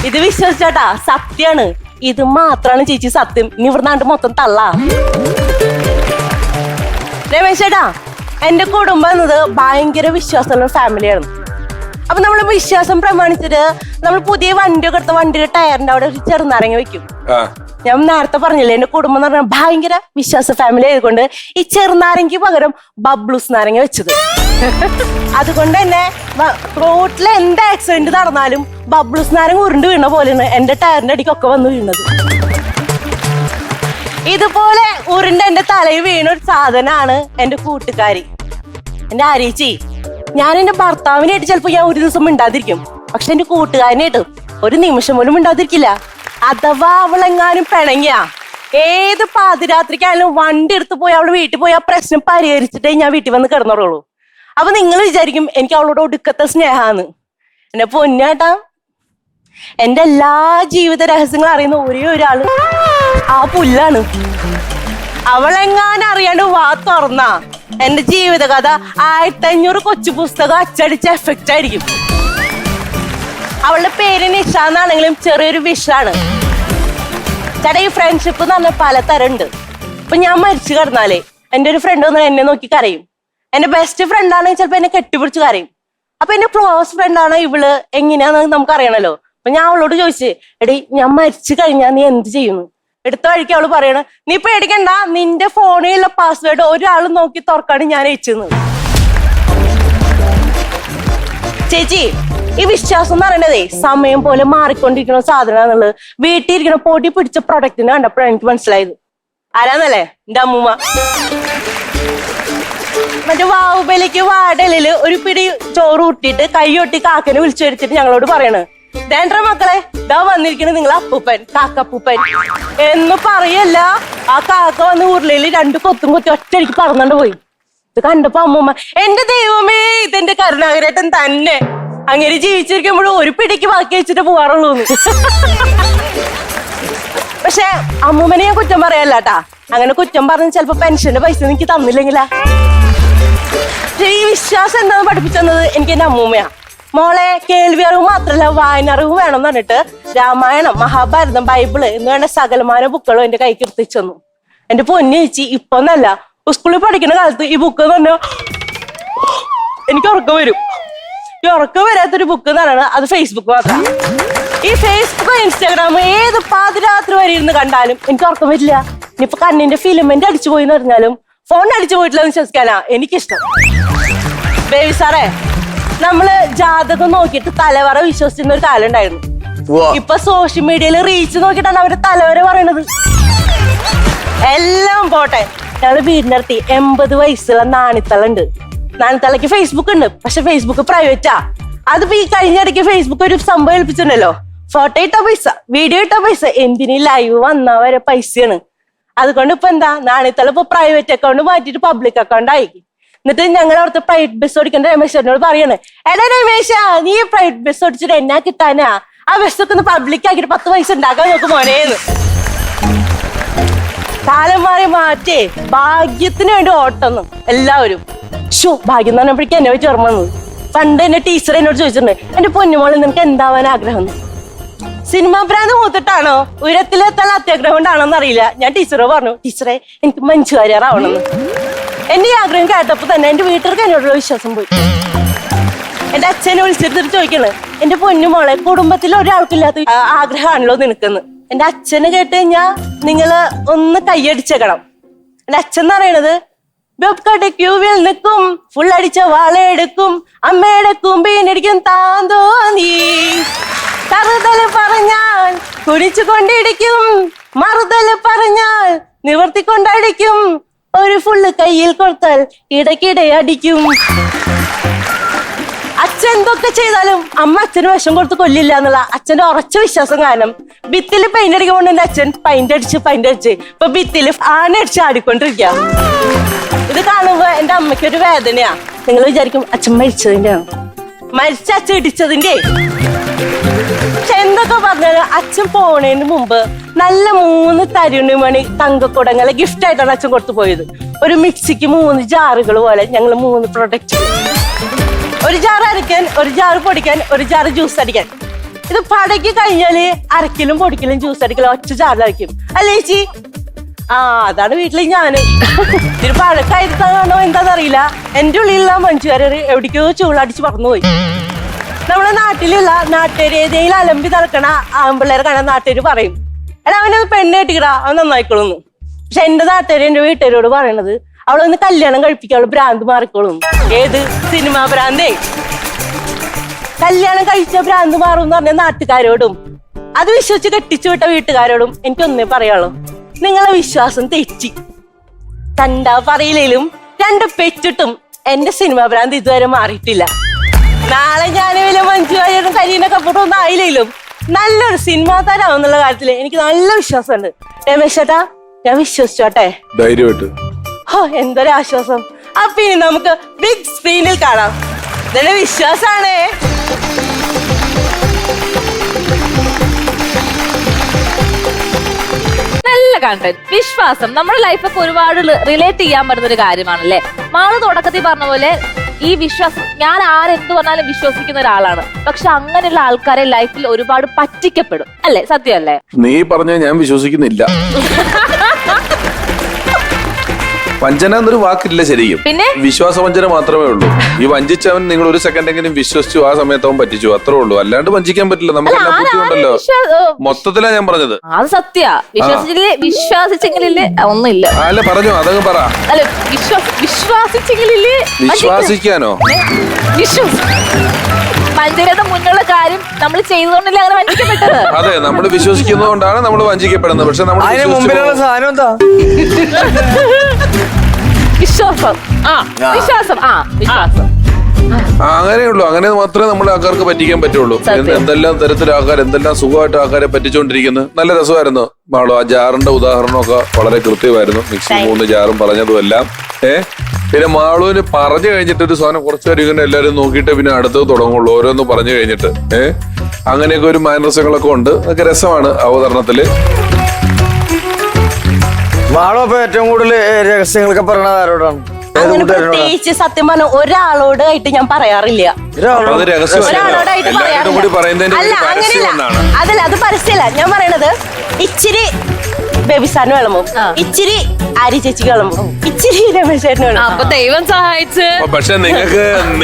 ഇത് വിശ്വസിച്ചാട്ടാ, സത്യാണ്. ഇത് മാത്രാണ് ചേച്ചി സത്യം. ഇനി ഇവിടുന്നാണ്ട് മൊത്തം തള്ളാ. രമേശ് ചേട്ടാ, എന്റെ കുടുംബം എന്നത് ഭയങ്കര വിശ്വാസമുള്ള ഫാമിലിയാണ്. അപ്പൊ നമ്മൾ വിശ്വാസം പ്രമാണിച്ചിട്ട് നമ്മൾ പുതിയ വണ്ടിയൊക്കെ എടുത്ത വണ്ടിയുടെ ടയറിന്റെ അവിടെ ഒരു ചെറുനാരങ്ങ വെക്കും. ഞാൻ നേരത്തെ പറഞ്ഞില്ലേ, എന്റെ കുടുംബം എന്ന് പറഞ്ഞാൽ ഭയങ്കര വിശ്വാസ ഫാമിലി ആയതുകൊണ്ട് ഈ ചെറുനാരങ്ങയ്ക്ക് പകരം ബബ്ലൂസ് നാരങ്ങ വെച്ചത്. അതുകൊണ്ട് തന്നെ റോഡിൽ എന്ത് ആക്സിഡന്റ് നടന്നാലും ബബ്ലൂസ് നാരങ്ങ ഉരുണ്ട് വീണ പോലെയാണ് എന്റെ ടയറിന്റെ അടിക്കൊക്കെ വന്ന് വീണത്. ഇതുപോലെ ഉരുണ്ട് എന്റെ തലയിൽ വീണ ഒരു സാധനമാണ് എന്റെ കൂട്ടുകാരി, എന്റെ ആരീച്ചി. ഞാൻ എന്റെ ഭർത്താവിനായിട്ട് ചിലപ്പോ ഞാൻ ഒരു ദിവസം മിണ്ടാതിരിക്കും, പക്ഷെ എന്റെ കൂട്ടുകാരനായിട്ട് ഒരു നിമിഷം പോലും മിണ്ടാതിരിക്കില്ല. അഥവാ അവളെങ്ങാനും പിണങ്ങിയ ഏത് പാതിരാത്രിക്കായാലും വണ്ടി എടുത്ത് പോയി അവള് വീട്ടിൽ പോയി ആ പ്രശ്നം പരിഹരിച്ചിട്ടേ ഞാൻ വീട്ടിൽ വന്ന് കിടന്നുള്ളൂ. അപ്പൊ നിങ്ങൾ വിചാരിക്കും എനിക്ക് അവളോട് ഒടുക്കത്തെ സ്നേഹാന്ന്. എന്നെ പൊന്നേട്ടാ, എന്റെ എല്ലാ ജീവിത രഹസ്യങ്ങളും അറിയുന്ന ഒരേ ഒരാള് ആ പുല്ലാണ്. അവളെങ്ങാനും അറിയാണ്ട് വാ തുറന്ന എന്റെ ജീവിതകഥ 1500 കൊച്ചു പുസ്തകം അച്ചടിച്ച എഫക്റ്റ് ആയിരിക്കും. അവളുടെ പേര് നിഷ എന്നാണെങ്കിലും ചെറിയൊരു വിഷാണ്. ചേട്ടാ, ഈ ഫ്രണ്ട്ഷിപ്പ് എന്ന് പറഞ്ഞാൽ പലതരം ഉണ്ട്. ഇപ്പൊ ഞാൻ മരിച്ചു കിടന്നാലേ എന്റെ ഒരു ഫ്രണ്ട് വന്നാൽ എന്നെ നോക്കി കരയും. എന്റെ ബെസ്റ്റ് ഫ്രണ്ട് ആണെങ്കിൽ ചിലപ്പോ എന്നെ കെട്ടിപ്പിടിച്ച് കരയും. അപ്പൊ എന്റെ ക്ലോസ് ഫ്രണ്ട് ആണ് ഇവള് എങ്ങനെയാന്ന് നമുക്ക് അറിയണല്ലോ. അപ്പൊ ഞാൻ അവളോട് ചോദിച്ചു, എടി ഞാൻ മരിച്ചു കഴിഞ്ഞാൽ നീ എന്ത് ചെയ്യുന്നു? എടുത്ത വഴിക്ക് അവള് പറയണ, നീ പേടിക്കണ്ട, നിന്റെ ഫോണിലുള്ള പാസ്വേഡ് ഒരാൾ നോക്കി തുറക്കാണ് ഞാൻ അയച്ചത്. ചേച്ചി, ഈ വിശ്വാസം എന്ന് പറയണതേ സമയം പോലെ മാറിക്കൊണ്ടിരിക്കുന്ന സാധനമാണെന്നുള്ളത് വീട്ടിൽ ഇരിക്കുന്ന പൊടി പിടിച്ച പ്രൊഡക്റ്റിനെ കണ്ടപ്പോഴാണ് എനിക്ക് മനസ്സിലായത്. ആരാന്നല്ലേ? എന്റെ അമ്മൂമ്മ. മറ്റേ വാവുബലിക്ക് വാടലില് ഒരു പിടി ചോറ് കൂട്ടിയിട്ട് കൈയൊട്ടി കാക്കനെ വിളിച്ചു വരുത്തിട്ട് ഞങ്ങളോട് പറയണ്, ദേണ്ട മക്കളെ, ഇതാ വന്നിരിക്കണ നിങ്ങൾ അപ്പൂപ്പൻ, കാക്കപ്പൂപ്പൻ എന്ന് പറയല്ല. ആ കാക്ക വന്ന് ഉരുളയിൽ 2 കൊത്തും കൊത്തി ഒറ്റയ്ക്ക് പറന്നുകൊണ്ട് പോയി. ഇത് കണ്ടപ്പോ അമ്മൂമ്മ, എന്റെ ദൈവമേ, ഇതെന്റെ കരുണാകരേട്ടൻ തന്നെ, അങ്ങനെ ജീവിച്ചിരിക്കുമ്പോഴും ഒരു പിടിക്ക് ബാക്കി വെച്ചിട്ട് പോവാറുള്ളൂ. പക്ഷെ അമ്മൂമ്മനെ ഞാൻ കുറ്റം പറയല്ലാട്ടാ. അങ്ങനെ കുറ്റം പറഞ്ഞ് ചിലപ്പോ പെൻഷന്റെ പൈസ എനിക്ക് തന്നില്ലെങ്കിലാ. ഈ വിശ്വാസം എന്താന്ന് പഠിപ്പിച്ചത് എനിക്ക് എന്റെ അമ്മൂമ്മയാ. മോളെ, കേൾവി അറിവ് മാത്രല്ല വായന അറിവ് വേണം എന്ന് പറഞ്ഞിട്ട് രാമായണം, മഹാഭാരതം, ബൈബിള് എന്ന് വേണ്ട സകലമാന ബുക്കുകളും എന്റെ കൈക്ക് എത്തിച്ചു തന്നു. എന്റെ പൊന്നു ചേച്ചി, ഇപ്പൊന്നല്ല, സ്കൂളിൽ പഠിക്കുന്ന കാലത്ത് ഈ ബുക്ക് എന്ന് പറഞ്ഞാൽ എനിക്ക് ഉറക്കം വരും. ഈ ഉറക്കം വരാത്തൊരു ബുക്ക് എന്ന് പറയുന്നത് അത് ഫേസ്ബുക്ക് മാത്രം. ഈ ഫേസ്ബുക്ക്, ഇൻസ്റ്റാഗ്രാം ഏത് പാതിരാത്രി വരെ ഇരുന്ന് കണ്ടാലും എനിക്ക് ഉറക്കം വരില്ല. ഇനിയിപ്പോ കണ്ണിന്റെ ഫിലിമെന്റ് അടിച്ചു പോയി എന്ന് പറഞ്ഞാലും ഫോൺ അടിച്ചു പോയിട്ടില്ല എന്ന് വിശ്വസിക്കാനാ എനിക്കിഷ്ടം. ബേബി സാറേ, നമ്മള് ജാതകം നോക്കിയിട്ട് തലവറ വിശ്വസിച്ചിരുന്ന ഒരു കാലം ഉണ്ടായിരുന്നു. ഇപ്പൊ സോഷ്യൽ മീഡിയയിൽ റീച്ച് നോക്കിയിട്ടാണ് അവര് തലവര പറയണത്. എല്ലാം പോട്ടെ, ഞങ്ങള് വീടിനടുത്ത് 80 വയസ്സുള്ള നാണിത്തളുണ്ട്. നാണിത്തലയ്ക്ക് ഫേസ്ബുക്ക് ഉണ്ട്, പക്ഷെ ഫേസ്ബുക്ക് പ്രൈവറ്റാ. അതിപ്പോ ഈ കഴിഞ്ഞിടയ്ക്ക് ഫേസ്ബുക്ക് ഒരു സംഭവം ഏൽപ്പിച്ചിട്ടുണ്ടല്ലോ, ഫോട്ടോ ഇട്ട പൈസ, വീഡിയോ ഇട്ട പൈസ, എന്തിനീ ലൈവ് വന്നാ വരെ പൈസയാണ്. അതുകൊണ്ട് ഇപ്പൊ എന്താ, നാണിത്തല ഇപ്പൊ പ്രൈവറ്റ് അക്കൗണ്ട് മാറ്റിയിട്ട് പബ്ലിക് അക്കൗണ്ട് ആയി. എന്നിട്ട് ഞങ്ങൾ അവിടുത്തെ പ്രൈവറ്റ് ബസ് ഓടിക്കേണ്ട രമേശനോട് പറയാണ്, എടാ രമേശ, നീ പ്രൈവറ്റ് ബസ് ഓടിച്ചിട്ട് എന്നാ കിട്ടാനാ? ആ ബസ്സൊക്കെ ഒന്ന് പബ്ലിക് ആക്കിയിട്ട് 10 പൈസ ഉണ്ടാക്കാൻ നോക്ക് മോനേന്ന്. കാലം മാറ്റേ ഭാഗ്യത്തിന് വേണ്ടി ഓട്ടൊന്നും എല്ലാവരും. ഷോ, ഭാഗ്യം എന്ന് പറഞ്ഞപ്പോഴേക്കും എന്നെ വെച്ച് ഓർമ്മ വന്നത്. പണ്ട് എന്നെ ടീച്ചർ എന്നോട് ചോദിച്ചിട്ടുണ്ട്, എന്റെ പൊന്നുമോളിൽ നിനക്ക് എന്താവാൻ ആഗ്രഹം? സിനിമാ ഭ്രാന്ത് മൂത്തിട്ടാണോ ഉയരത്തിലെത്താൻ അത്യാഗ്രഹം കൊണ്ടാണോന്ന് അറിയില്ല. ഞാൻ ടീച്ചറോട് പറഞ്ഞു, ടീച്ചറെ എനിക്ക് മഞ്ജുവാര്യറാവണമെന്ന്. എന്റെ ഈ ആഗ്രഹം കേട്ടപ്പോ തന്നെ എന്റെ വീട്ടുകാർക്ക് എന്നോടുള്ള വിശ്വാസം പോയി. എന്റെ അച്ഛനെ വിളിച്ചിട്ട് ചോദിക്കണ്, എന്റെ പൊന്നു മോളെ, കുടുംബത്തിൽ ഒരാൾക്കില്ലാത്ത ആഗ്രഹമാണല്ലോ നിനക്കെന്ന്. എന്റെ അച്ഛന് കേട്ട് കഴിഞ്ഞാ നിങ്ങള് ഒന്ന് കൈയടിച്ചേക്കണം. എന്റെ അച്ഛൻ എന്ന് പറയണത് ക്യൂവിൽ നിൽക്കും, ഫുൾ അടിച്ച വാളയെടുക്കും, അമ്മയുടെ കുമ്പീനടിക്കും താന്തോ നീ, തറുതല് പറഞ്ഞാൽ കുടിച്ചു കൊണ്ടിടിക്കും, മറുതല് പറഞ്ഞാൽ നിവർത്തിക്കൊണ്ടടിക്കും, ഒരു ഫുള്ള് കയ്യിൽ കൊടുത്താൽ ഇടയ്ക്കിടെ അടിക്കും. അച്ഛൻ എന്തൊക്കെ ചെയ്താലും അമ്മ അച്ഛന് വിഷം കൊടുത്ത് കൊല്ലില്ല എന്നുള്ള അച്ഛന്റെ ഉറച്ച വിശ്വാസം കാരണം ഭിത്തില് പെയിന്റ് അടിക്കുമ്പോൾ എന്റെ അച്ഛൻ പെയിന്റ് അടിച്ച് ഇപ്പൊ ഭിത്തില് ആനടിച്ച് ആടിക്കൊണ്ടിരിക്കുക. ഇത് കാണുമ്പോ എന്റെ അമ്മയ്ക്കൊരു വേദനയാ. നിങ്ങൾ വിചാരിക്കും അച്ഛൻ മരിച്ചതിന്റെയാണ്, മരിച്ച അച്ഛൻ ഇടിച്ചതിന്റെ. പക്ഷെ എന്തൊക്കെ പറഞ്ഞാലും അച്ഛൻ പോണതിന് മുമ്പ് നല്ല 3 തരുണിമണി തങ്കക്കുടങ്ങളെ ഗിഫ്റ്റ് ആയിട്ടാണ് അച്ഛൻ കൊടുത്തു പോയത്. ഒരു മിക്സിക്ക് 3 ജാറുകൾ പോലെ ഞങ്ങൾ 3 പ്രൊഡക്റ്റ്. ഒരു ജാർ അരയ്ക്കാൻ, ഒരു ജാർ പൊടിക്കാൻ, ഒരു ജാർ ജ്യൂസ് അടിക്കാൻ. ഇത് പടക്കി കഴിഞ്ഞാല് അരക്കലും പൊടിക്കലും ജ്യൂസ് അടിക്കലും ഒറ്റ ജാറിലായിരിക്കും അല്ലേ ചേച്ചി? അതാണ് വീട്ടില് ഞാന്. ഇതിന് പഴക്കായിരുത്താണോ എന്താണെന്നറിയില്ല, എന്റെ ഉള്ളിലുള്ള മനുഷ്യര് എവിടേക്കോ ചൂളടിച്ച് പറന്നുപോയി. നമ്മളെ നാട്ടിലുള്ള നാട്ടുകാര് ഏതെങ്കിലും അലമ്പി നടക്കണ ആമ്പിള്ളേരെ കാണാൻ നാട്ടുകാര് പറയും, എടാ അവനത് പെണ്ണ് കെട്ടിക്കടാ, അവൻ നന്നായിക്കോളുന്നു. പക്ഷെ എന്റെ നാട്ടുകാര് എന്റെ വീട്ടുകാരോട് പറയണത് അവളൊന്ന് കല്യാണം കഴിപ്പിക്കുക, അവള് ഭ്രാന്ത് മാറിക്കോളും. ഏത് സിനിമാ ഭ്രാന്തേ? കല്യാണം കഴിച്ച ഭ്രാന്ത് മാറും എന്ന് പറഞ്ഞ നാട്ടുകാരോടും അത് വിശ്വസിച്ച് കെട്ടിച്ചു വിട്ട വീട്ടുകാരോടും എനിക്കൊന്നേ പറയാളൂ, നിങ്ങളെ വിശ്വാസം തെറ്റി. കണ്ടാ പറയില്ലേലും 2 പെറ്റിട്ടും എന്റെ സിനിമാ ഭ്രാന്ത് ഇതുവരെ മാറിയിട്ടില്ല. നാളെ ഞാൻ വലിയ മഞ്ജു വാര്യരും കരീന കപൂറും ഒന്നും ആയില്ലേലും നല്ലൊരു സിനിമാ താരാവുന്നുള്ള കാര്യത്തില് എനിക്ക് നല്ല വിശ്വാസമുണ്ട്. രമേശ് ചേട്ടാ, ഞാൻ വിശ്വസിച്ചോട്ടെ? ധൈര്യമായിട്ട്. എന്തൊരു ആശ്വാസം. അപ്പൊ ഇനി നമുക്ക് ബിഗ് സ്ക്രീനിൽ കാണാം. ഇതെന്റെ വിശ്വാസാണേ. നല്ല കണ്ടന്റ്, വിശ്വാസം നമ്മുടെ ലൈഫൊക്കെ ഒരുപാട് റിലേറ്റ് ചെയ്യാൻ പറ്റുന്ന ഒരു കാര്യമാണല്ലേ. മാള് തുടക്കത്തിൽ പറഞ്ഞ പോലെ ഈ വിശ്വാസം, ഞാൻ ആരെന്ത് പറഞ്ഞാലും വിശ്വസിക്കുന്ന ഒരാളാണ്. പക്ഷെ അങ്ങനെയുള്ള ആൾക്കാരെ ലൈഫിൽ ഒരുപാട് പറ്റിക്കപ്പെടും അല്ലേ? സത്യമല്ലേ? നീ പറഞ്ഞ ഞാൻ വിശ്വസിക്കുന്നില്ല. വഞ്ചന എന്നൊരു വാക്കില്ല ശരിക്കും. പിന്നെ വിശ്വാസവഞ്ചന മാത്രമേ ഉള്ളൂ. ഈ വഞ്ചിച്ചവൻ നിങ്ങൾ ഒരു സെക്കൻഡ് എങ്കിലും വിശ്വസിച്ചു, ആ സമയത്ത് അവൻ പറ്റിച്ചു, അത്രേ ഉള്ളൂ. അല്ലാണ്ട് വഞ്ചിക്കാൻ പറ്റില്ല. നമുക്ക് എല്ലാം ബുദ്ധിയുണ്ടല്ലോ. മൊത്തത്തിലാ ഞാൻ പറഞ്ഞത്. അത് സത്യ. വിശ്വാസിച്ചെങ്കിലേ ഒന്നുമില്ല. അല്ല പറഞ്ഞു, അതങ്ങ് പറ. അല്ല വിശ്വാസിച്ചെങ്കിലേ വിശ്വാസിക്കാനോ? വഞ്ചനയുടെ മുന്നുള്ള കാര്യം നമ്മൾ ചെയ്തുകൊണ്ടല്ലേ അങ്ങനെ വഞ്ചിക്കപ്പെട്ടത്. അതെ, നമ്മൾ വിശ്വസിക്കുന്നതുകൊണ്ടാണ് നമ്മൾ വഞ്ചിക്കപ്പെടുന്നത്. പക്ഷെ നമ്മൾ മുമ്പിലുള്ള സാധനം എന്താ? വിശ്വാസം. വിശ്വാസം. അങ്ങനെയുള്ളൂ. അങ്ങനെ മാത്രമേ നമ്മുടെ ആൾക്കാർക്ക് പറ്റിക്കാൻ പറ്റുള്ളൂ. എന്തെല്ലാം തരത്തിൽ ആൾക്കാർ എന്തെല്ലാം സുഖമായിട്ട് ആൾക്കാരെ പറ്റിച്ചുകൊണ്ടിരിക്കുന്നത്. നല്ല രസമായിരുന്നു മാളു. ആ ജാറിന്റെ ഉദാഹരണമൊക്കെ വളരെ കൃത്യമായിരുന്നു. മിക്സി 3 ജാറും പറഞ്ഞതും എല്ലാം. പിന്നെ മാളുവിന് പറഞ്ഞു കഴിഞ്ഞിട്ട് ഒരു സാധനം കുറച്ചേരം ഇങ്ങനെ എല്ലാവരും നോക്കിയിട്ട് പിന്നെ അടുത്തത് തുടങ്ങുള്ളൂ, ഓരോന്ന് പറഞ്ഞു കഴിഞ്ഞിട്ട്. അങ്ങനെയൊക്കെ ഒരു മാനസങ്ങളൊക്കെ ഉണ്ട്. അതൊക്കെ രസമാണ് അവതരണത്തില്. മാളോ ഇപ്പൊ ഏറ്റവും കൂടുതൽ രഹസ്യങ്ങളൊക്കെ പറയണത് ആരോടാണ്? അങ്ങനെ പ്രത്യേകിച്ച് സത്യം പറഞ്ഞ ഒരാളോട് ആയിട്ട് ഞാൻ പറയാറില്ല. അത് ഒരാളോടായിട്ട് അല്ല, അങ്ങനെയല്ല. അതല്ല, അത് പരസ്യമല്ല. ഞാൻ പറയണത് ഇച്ചിരി ബേബിസാറിന് വിളമ്പും, ഇച്ചിരി ആരി ചേച്ചിക്ക് വിളമ്പും, ഇച്ചിരി രമേശ് ചേട്ടന് വിളമ്പും. അപ്പൊ ദൈവം സഹായിച്ച്. പക്ഷെ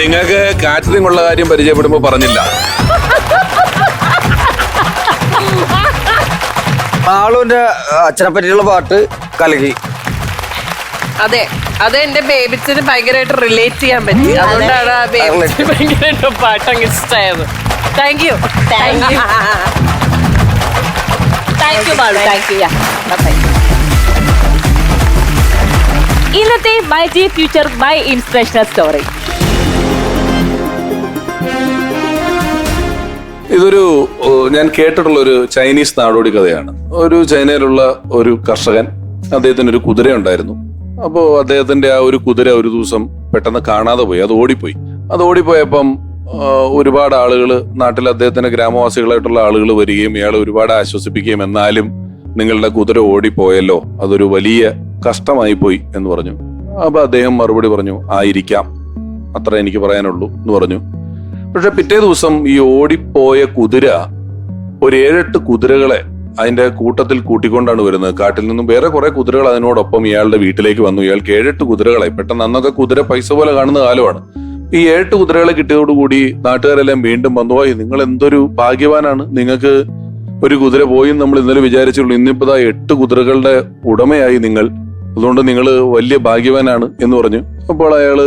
നിങ്ങൾക്ക് കാറ്ററിംഗ് ഉള്ള കാര്യം പരിചയപ്പെടുമ്പോ പറഞ്ഞില്ല. മാളുവിന്റെ അച്ഛനെ പറ്റിയുള്ള പാട്ട് കലകി. അതെ, അത് എന്റെ ബേബിച്ചിന് ഭയങ്കരമായിട്ട് റിലേറ്റ് ചെയ്യാൻ പറ്റി. അതുകൊണ്ടാണ് ആ ബേബിച്ചിന് ഭയങ്കരമായിട്ട് പാട്ട് അങ്ങ് ഇഷ്ടമായത്. Thank you. ഇന്നത്തെ my G future my inspirational story. ഇതൊരു ഞാൻ കേട്ടിട്ടുള്ള ഒരു ചൈനീസ് നാടോടി കഥയാണ്. ഒരു ചൈനയിലുള്ള ഒരു കർഷകൻ, അദ്ദേഹത്തിന് ഒരു കുതിര ഉണ്ടായിരുന്നു. അപ്പോ അദ്ദേഹത്തിന്റെ ആ ഒരു കുതിര ഒരു ദിവസം പെട്ടെന്ന് കാണാതെ പോയി. അത് ഓടിപ്പോയപ്പം ഒരുപാട് ആളുകൾ, നാട്ടിൽ അദ്ദേഹത്തിന്റെ ഗ്രാമവാസികളായിട്ടുള്ള ആളുകൾ വരികയും ഇയാളെ ഒരുപാട് ആശ്വസിപ്പിക്കുകയും, എന്നാലും നിങ്ങളുടെ കുതിര ഓടിപ്പോയല്ലോ, അതൊരു വലിയ കഷ്ടമായി പോയി എന്ന് പറഞ്ഞു. അപ്പൊ അദ്ദേഹം മറുപടി പറഞ്ഞു, ആയിരിക്കാം, അത്ര എനിക്ക് പറയാനുള്ളൂ എന്ന് പറഞ്ഞു. പക്ഷെ പിറ്റേ ദിവസം ഈ ഓടിപ്പോയ കുതിര ഒരു 7-8 കുതിരകളെ അതിന്റെ കൂട്ടത്തിൽ കൂട്ടിക്കൊണ്ടാണ് വരുന്നത്. കാട്ടിൽ നിന്നും വേറെ കുറെ കുതിരകൾ അതിനോടൊപ്പം ഇയാളുടെ വീട്ടിലേക്ക് വന്നു. ഇയാൾക്ക് 7-8 കുതിരകളായി. പെട്ടെന്ന് അന്നൊക്കെ കുതിര പൈസ പോലെ കാണുന്ന കാലമാണ്. ഈ 8 കുതിരകളെ കിട്ടിയതോടുകൂടി നാട്ടുകാരെല്ലാം വീണ്ടും വന്നു, പോയി നിങ്ങൾ എന്തൊരു ഭാഗ്യവാനാണ്, നിങ്ങൾക്ക് ഒരു കുതിര പോയി നമ്മൾ ഇന്നലെ വിചാരിച്ചുള്ളൂ, ഇന്നിപ്പോ 8 കുതിരകളുടെ ഉടമയായി നിങ്ങൾ, അതുകൊണ്ട് നിങ്ങൾ വലിയ ഭാഗ്യവാനാണ് എന്ന് പറഞ്ഞു. അപ്പോൾ അയാള്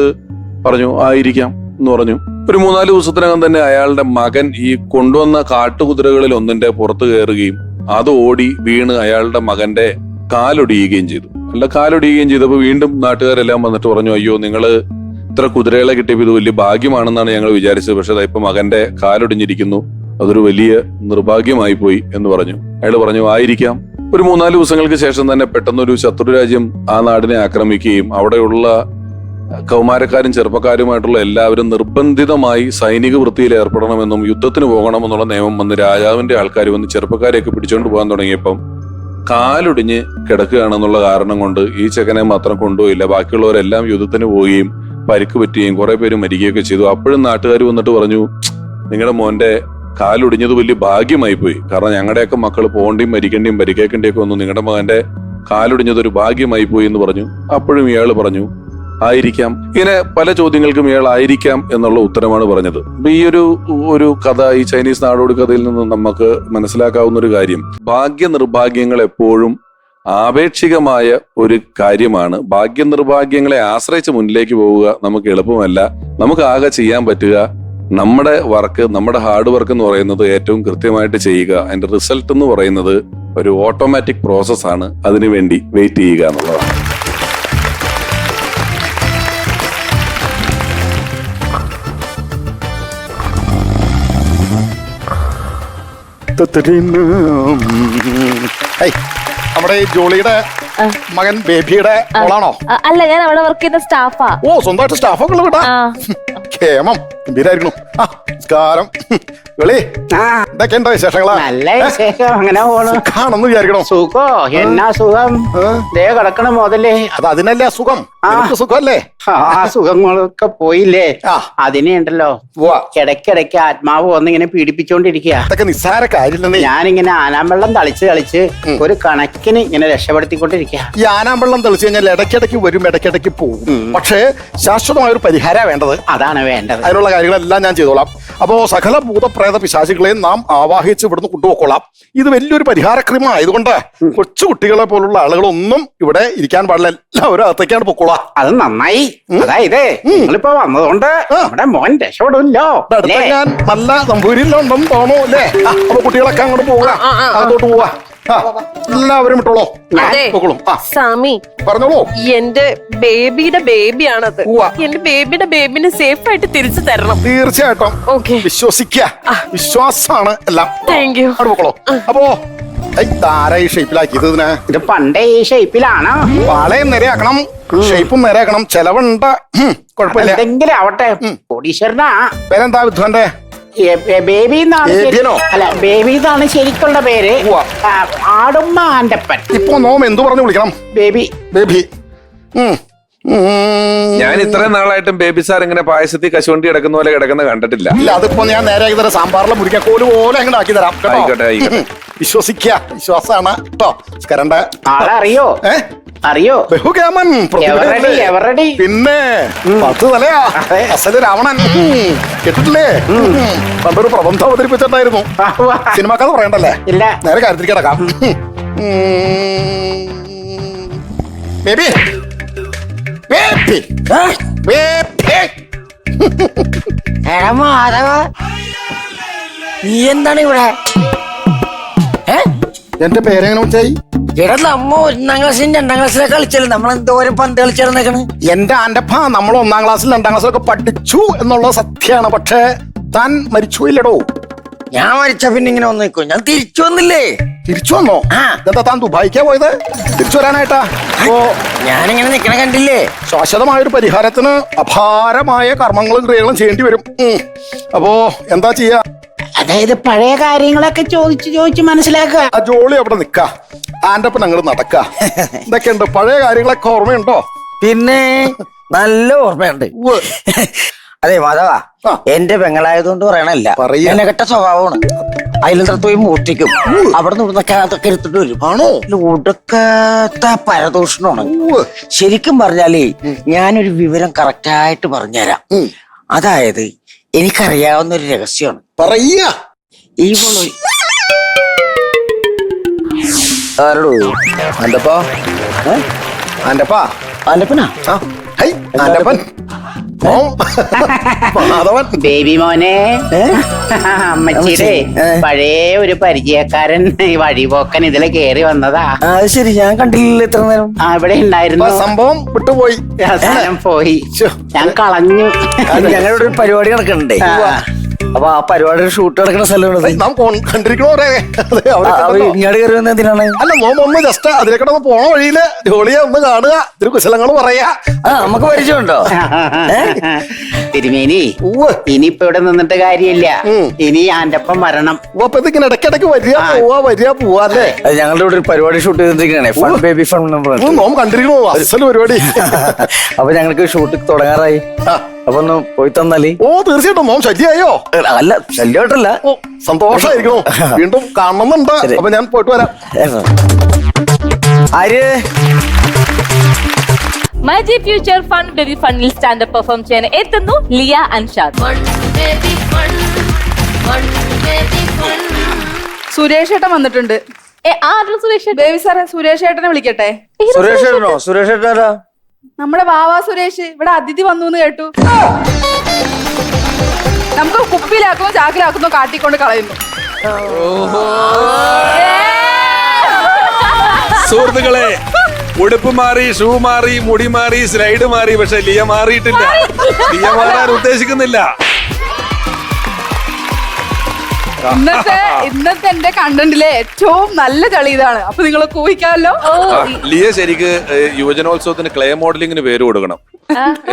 പറഞ്ഞു ആയിരിക്കാം എന്ന് പറഞ്ഞു. ഒരു 3-4 ദിവസത്തിനകം തന്നെ അയാളുടെ മകൻ ഈ കൊണ്ടുവന്ന കാട്ടുകുതിരകളിൽ ഒന്നിന്റെ പുറത്ത് കയറുകയും അത് ഓടി വീണ് അയാളുടെ മകന്റെ കാലൊടിയുകയും ചെയ്തു. കാലൊടിയുകയും ചെയ്തപ്പോൾ വീണ്ടും നാട്ടുകാരെല്ലാം വന്നിട്ട് പറഞ്ഞു, അയ്യോ നിങ്ങള് ഇത്ര കുതിരകളെ കിട്ടിയപ്പോൾ ഇത് വലിയ ഭാഗ്യമാണെന്നാണ് ഞങ്ങൾ വിചാരിച്ചത്, പക്ഷെ ഇപ്പൊ മകന്റെ കാലൊടിഞ്ഞിരിക്കുന്നു, അതൊരു വലിയ നിർഭാഗ്യമായി പോയി എന്ന് പറഞ്ഞു. അയാൾ പറഞ്ഞു ആയിരിക്കാം. ഒരു 3-4 ദിവസങ്ങൾക്ക് ശേഷം തന്നെ പെട്ടെന്നൊരു ശത്രുരാജ്യം ആ നാടിനെ ആക്രമിക്കുകയും അവിടെയുള്ള കൗമാരക്കാരും ചെറുപ്പക്കാരുമായിട്ടുള്ള എല്ലാവരും നിർബന്ധിതമായി സൈനിക വൃത്തിയിൽ ഏർപ്പെടണമെന്നും യുദ്ധത്തിന് പോകണമെന്നുള്ള നിയമം വന്ന് രാജാവിന്റെ ആൾക്കാർ വന്ന് ചെറുപ്പക്കാരെയൊക്കെ പിടിച്ചുകൊണ്ട് പോകാൻ തുടങ്ങിയപ്പം കാലൊടിഞ്ഞ് കിടക്കുകയാണെന്നുള്ള കാരണം കൊണ്ട് ഈ ചെക്കനെ മാത്രം കൊണ്ടുപോയില്ല, ബാക്കിയുള്ളവരെല്ലാം യുദ്ധത്തിന് പോവുകയും പരിക്ക് പറ്റുകയും കുറെ പേര് മരിക്കുകയൊക്കെ ചെയ്തു. അപ്പോഴും നാട്ടുകാർ വന്നിട്ട് പറഞ്ഞു, നിങ്ങളുടെ മോന്റെ കാലൊടിഞ്ഞത് വലിയ ഭാഗ്യമായി പോയി, കാരണം ഞങ്ങളുടെയൊക്കെ മക്കൾ പോകേണ്ടിയും മരിക്കേണ്ടിയും പരിക്കേക്കേണ്ടിയും ഒക്കെ വന്നു, നിങ്ങളുടെ മകന്റെ കാലൊടിഞ്ഞത് ഒരു ഭാഗ്യമായി പോയി എന്ന് പറഞ്ഞു. അപ്പോഴും ഇയാൾ പറഞ്ഞു ആയിരിക്കാം. ഇങ്ങനെ പല ചോദ്യങ്ങൾക്കും ഇയാൾ ആയിരിക്കാം എന്നുള്ള ഉത്തരമാണ് പറഞ്ഞത്. അപ്പൊ ഈ ഒരു കഥ, ഈ ചൈനീസ് നാടോടി കഥയിൽ നിന്ന് നമുക്ക് മനസ്സിലാക്കാവുന്ന ഒരു കാര്യം, ഭാഗ്യ നിർഭാഗ്യങ്ങൾ എപ്പോഴും ആപേക്ഷികമായ ഒരു കാര്യമാണ്. ഭാഗ്യ നിർഭാഗ്യങ്ങളെ ആശ്രയിച്ച് മുന്നിലേക്ക് പോവുക നമുക്ക് എളുപ്പമല്ല. നമുക്ക് ആകെ ചെയ്യാൻ പറ്റുക നമ്മുടെ വർക്ക്, നമ്മുടെ ഹാർഡ് വർക്ക് എന്ന് പറയുന്നത് ഏറ്റവും കൃത്യമായിട്ട് ചെയ്യുക. അതിന്റെ റിസൾട്ട് എന്ന് പറയുന്നത് ഒരു ഓട്ടോമാറ്റിക് പ്രോസസ്സാണ്. അതിനുവേണ്ടി വെയിറ്റ് ചെയ്യുക എന്നുള്ളതാണ്. നമ്മുടെ ഈ ജോളിയുടെ മകൻ ബേബിയുടെ മോളാണോ? അല്ല, ഞാൻ അവിടെ വർക്ക് ചെയ്യുന്ന സ്റ്റാഫാ. ഓ, സ്വന്തമായിട്ട് സ്റ്റാഫൊക്കെ ഉള്ള വീടാ. ക്ഷേമം ഗംഭീരായിരിക്കണം. നമസ്കാരം. എന്തൊക്കെയുണ്ടോ വിശേഷങ്ങളാ? നല്ല വിശേഷം, അങ്ങനെ പോണു. കാണുന്നു വിചാരിക്കണോ? സുഖോ? എന്നാ സുഖം, ദേ കിടക്കണ മുതലേ. അത് അതിനല്ലേ അസുഖം, സുഖമല്ലേ? ആ സുഖങ്ങളൊക്കെ പോയില്ലേ? അതിനെ ഉണ്ടല്ലോ ഇടയ്ക്കിടയ്ക്ക് ആത്മാവ് വന്നിങ്ങനെ പീഡിപ്പിച്ചോണ്ടിരിക്കുക. അതൊക്കെ നിസ്സാര കാര്യമില്ലെന്നേ. ഞാനിങ്ങനെ ആനാമ്പെള്ളം തളിച്ച് കളിച്ച് ഒരു കണക്കിന് ഇങ്ങനെ രക്ഷപ്പെടുത്തിക്കൊണ്ടിരിക്കുക. ഈ ആനാമ്പെള്ളം തെളിച്ച് കഴിഞ്ഞാൽ ഇടയ്ക്കിടയ്ക്ക് വരും, ഇടയ്ക്കിടയ്ക്ക് പോകും. പക്ഷേ ശാശ്വതമായ ഒരു പരിഹാരമാണ് വേണ്ടത്. അതാണ് വേണ്ടത്. അതിനുള്ള കാര്യങ്ങളെല്ലാം ഞാൻ ചെയ്തോളാം. അപ്പോ സകല ഭൂതപ്രേത പിശാചുകളെയും നാം ആവാഹിച്ച് ഇവിടുന്ന് കൊണ്ടുപോയിക്കോളാം. ഇത് വലിയൊരു പരിഹാരക്രമം ആയതുകൊണ്ട് കൊച്ചു കുട്ടികളെ പോലുള്ള ആളുകളൊന്നും ഇവിടെ ഇരിക്കാൻ പാടില്ല, എല്ലാവരും അകത്തേക്കാണ് പൊക്കോളാം. അത് നന്നായി. അതായത് നിങ്ങളിപ്പോ വന്നതുകൊണ്ട് നമ്മുടെ മോൻ രക്ഷപ്പെടില്ലോ. ഞാൻ നല്ല നമ്പൂരിലുണ്ടെന്ന് തോന്നൂ അല്ലേ? അപ്പൊ കുട്ടികളൊക്കെ അങ്ങോട്ട് പോവുക, അകത്തോട്ട് പോവാ. എല്ലാവരും വിട്ടോളൂ. സ്വാമി പറഞ്ഞോളൂ. എന്റെ ബേബിയുടെ ബേബിയാണത്. എന്റെ ബേബിയുടെ ബേബിനെ സേഫ് ആയിട്ട് തിരിച്ചു തരണം. തീർച്ചയായിട്ടും. വിശ്വാസമാണ് എല്ലാം. Thank you. പോക്കോളൂ. അപ്പോ താര ഈ ഷേപ്പിലാക്കിയത് ഇതിനെ? ഇത് പണ്ടേ ഈ ഷേപ്പിലാണ്. പാളയും നേരെയാക്കണം, ഷേപ്പും നേരെയാക്കണം. ചെലവുണ്ട്, കുഴപ്പമില്ല. എന്തെങ്കിലും ആവട്ടെ. കോടീശ്വരനാ. പേരെന്താ വിദ്വാന്റെ? ബേബി എന്നാണ്. അല്ല, ബേബി എന്നാണ് ശരിക്കുള്ള പേര്. ആടുമ്മ ആന്റപ്പൻ. ഇപ്പൊ നോം എന്തു പറഞ്ഞു വിളിക്കണം? ബേബി. ബേബി. ഞാൻ ഇത്രയും നാളായിട്ടും ബേബി സാർ ഇങ്ങനെ പായസത്തിൽ കശുവണ്ടി കിടക്കുന്ന പോലെ കിടക്കുന്ന കണ്ടിട്ടില്ല. ഇല്ല, അതിപ്പോ ഞാൻ നേരെ ആക്കി തരാം. സാമ്പാറിലെ മുരിക്ക കോല് പോലെ അങ്ങോട്ട് ആക്കി തരാം. ആയിക്കോട്ടെ. വിശ്വസിക്ക, വിശ്വാസമാണ് കേട്ടോ. കരണ്ട ആളറിയോ? അറിയോ? ബഹുകേമൻ. പിന്നെ 10 തലയാ അസല് രാവണൻ. കേട്ടിട്ടില്ലേ? പണ്ടൊരു പ്രബന്ധം അവതരിപ്പിച്ചിട്ടുണ്ടായിരുന്നു. സിനിമക്കഥ പറയണ്ടല്ലേ? ഇല്ല. നേരെ കാര്യത്തിലേക്ക് കിടക്കാം. Baby, baby, baby. നീ എന്താണ് ഇവിടെ? എന്റെ പേരെങ്ങനെ വെച്ചായി? ഇവിടെ നമ്മ 1-ാം ക്ലാസ്സിലും 2-ാം ക്ലാസ്സിലൊക്കെ കളിച്ചല്ലേ, നമ്മൾ എന്തോരം പന്ത് കളിച്ചിരുന്നേക്കണ്. എന്റെ ആന്റപ്പ, നമ്മൾ 1-ാം ക്ലാസ്സിലും 2-ാം ക്ലാസ്സിലൊക്കെ പഠിച്ചു എന്നുള്ളത് സത്യമാണ്. പക്ഷെ താൻ മരിച്ചു ഇല്ലടോ. ഞാൻ മരിച്ച പിന്നെ ഇങ്ങനെ വന്നു നിൽക്കും. ഞാൻ തിരിച്ചു വന്നില്ലേ? തിരിച്ചു വന്നോ? എന്താ താൻ ദുബായിക്കാ പോയത്? തിരിച്ചു വരാനായിട്ടാ? അപ്പോ ഞാനിങ്ങനെ നിക്കണ കണ്ടില്ലേ? ശാശ്വതമായൊരു പരിഹാരത്തിന് അപാരമായ കർമ്മങ്ങളും ക്രിയകളും ചെയ്യേണ്ടി വരും. അപ്പോ എന്താ ചെയ്യാ? അതായത് പഴയ കാര്യങ്ങളൊക്കെ ചോദിച്ച് മനസ്സിലാക്കുക. ആ ജോളി അവിടെ നിക്ക, ആന്റപ്പൻ അങ്ങോട്ട് നടക്ക. എന്തൊക്കെയുണ്ട് പഴയ കാര്യങ്ങളൊക്കെ ഓർമ്മയുണ്ടോ? പിന്നെ നല്ല ഓർമ്മയുണ്ട്. അതെ മാധവ, എന്റെ പെങ്ങളായതുകൊണ്ട് പറയണല്ല, എന്നെ കെട്ട സ്വഭാവമാണ്. അതിലെന്തൊക്കെ പോയി മൂർത്തിക്കും, അവിടെ നിന്നൊക്കെ അതൊക്കെ എടുത്തിട്ട് വരും. ആണോ? ഒടുക്കത്തെ പരദൂഷണമാണ്. ശരിക്കും പറഞ്ഞാലേ ഞാനൊരു വിവരം കറക്റ്റായിട്ട് പറഞ്ഞുതരാം. അതായത് എനിക്കറിയാവുന്ന ഒരു രഹസ്യമാണ്. പറയാ ഈ ആരോടോ ആന്റപ്പാ ആന്റപ്പാ ആലപ്പനാ ആ ഹൈ ആന്റപ്പൻ മോൻ മാധവൻ ബേബി മോനെ അമ്മച്ചിയുടെ പഴയ ഒരു പരിചയക്കാരൻ ഈ വഴിപോക്കൻ ഇതിലെ കേറി വന്നതാ. അത് ശരി, ഞാൻ കണ്ടില്ലല്ലോ ഇത്ര നേരം. ആ ഇവിടെ ഉണ്ടായിരുന്നു. സംഭവം വിട്ടുപോയി. അവസാനം പോയി, ഞാൻ കളഞ്ഞു. ഞങ്ങളുടെ ഒരു പരിപാടി നടക്കണ്ടേ, അപ്പൊ ആ പരിപാടിയുടെ ഷൂട്ട് നടക്കുന്ന സ്ഥലമാണ്. നാം കണ്ടിരിക്കണോ ഇങ്ങോട്ട് കയറി വന്ന എന്തിനാണ്? അല്ല മോൻ ഒന്ന് ജസ്റ്റ് അതിലേക്കൂടെ ഒന്ന് പോണ വഴിയില് ജോളിയെ ഒന്ന് കാണുക, ഇതിന് കുശലങ്ങൾ പറയാ. നമുക്ക് പരിചയമുണ്ടോ? തിരുമേനി ഇനിയിപ്പോ ഇവിടെ നിന്നിട്ട് കാര്യമില്ല, ഇനി ആന്റപ്പം വരണം. അപ്പൊ ഇതിങ്ങനെ ഇടയ്ക്കിടയ്ക്ക് വരിക പോവാ അല്ലേ? ഞങ്ങളുടെ ഇവിടെ ഒരു പരിപാടി ഷൂട്ട് ചെയ്തിരിക്കണേ, ഫൺ ബേബി ഫൺ. നോം കണ്ടിരിക്കണോ അസല് പരിപാടി? അപ്പൊ ഞങ്ങൾക്ക് ഷൂട്ട് തുടങ്ങാറായി, അപ്പൊ ഒന്ന് പോയി തന്നാലേ. ഓ തീർച്ചയായിട്ടും മോം ശല്യായോ? അല്ല ശല്യമായിട്ടല്ല, ഓ സന്തോഷായിരിക്കണോ, വീണ്ടും കാണണമെന്നുണ്ട്. അപ്പൊ ഞാൻ പോയിട്ട് വരാം. ആര് മൈ ഫ്യൂച്ചർ ഫൺ ബേബി ഫണ്ണിൽ സ്റ്റാൻഡപ്പ് പെർഫോം ചെയ്യാൻ എത്തുന്നു ലിയ അൻഷാദ്. സുരേഷ് ഏട്ടൻ വന്നിട്ടുണ്ട്. ആരുടെ സുരേഷ്? ബേബി സാറേ, സുരേഷ് ഏട്ടനെ വിളിക്കട്ടെ? സുരേഷ് ഏട്ടനോ? സുരേഷ് ഏട്ടനാ? നമ്മുടെ വാവാ സുരേഷ് ഇവിടെ അതിഥി വന്നു എന്ന് കേട്ടു. നമുക്ക് കുപ്പിയിലാക്കുന്നു ചാക്കിലാക്കുന്നു കാട്ടിക്കൊണ്ട് കളയുന്നു. സുഹൃത്തുക്കളെ, ഉടുപ്പ് മാറി, ഷൂ മാറി, മുടി മാറി, സ്ലൈഡ് മാറി, പക്ഷെ ലിയ മാറിയിട്ടില്ല. ലിയ മാറാൻ ഉദ്ദേശിക്കുന്നില്ല. ഇന്നത്തെ എന്റെ കണ്ടന്റിലെ ഏറ്റവും നല്ല ചളി ഇതാണ്. അപ്പൊ നിങ്ങൾ കൂഹിക്കാമല്ലോ. ലിയ ശരിക്ക് യുവജനോത്സവത്തിന് ക്ലേ മോഡലിംഗിന് പേര് കൊടുക്കണം.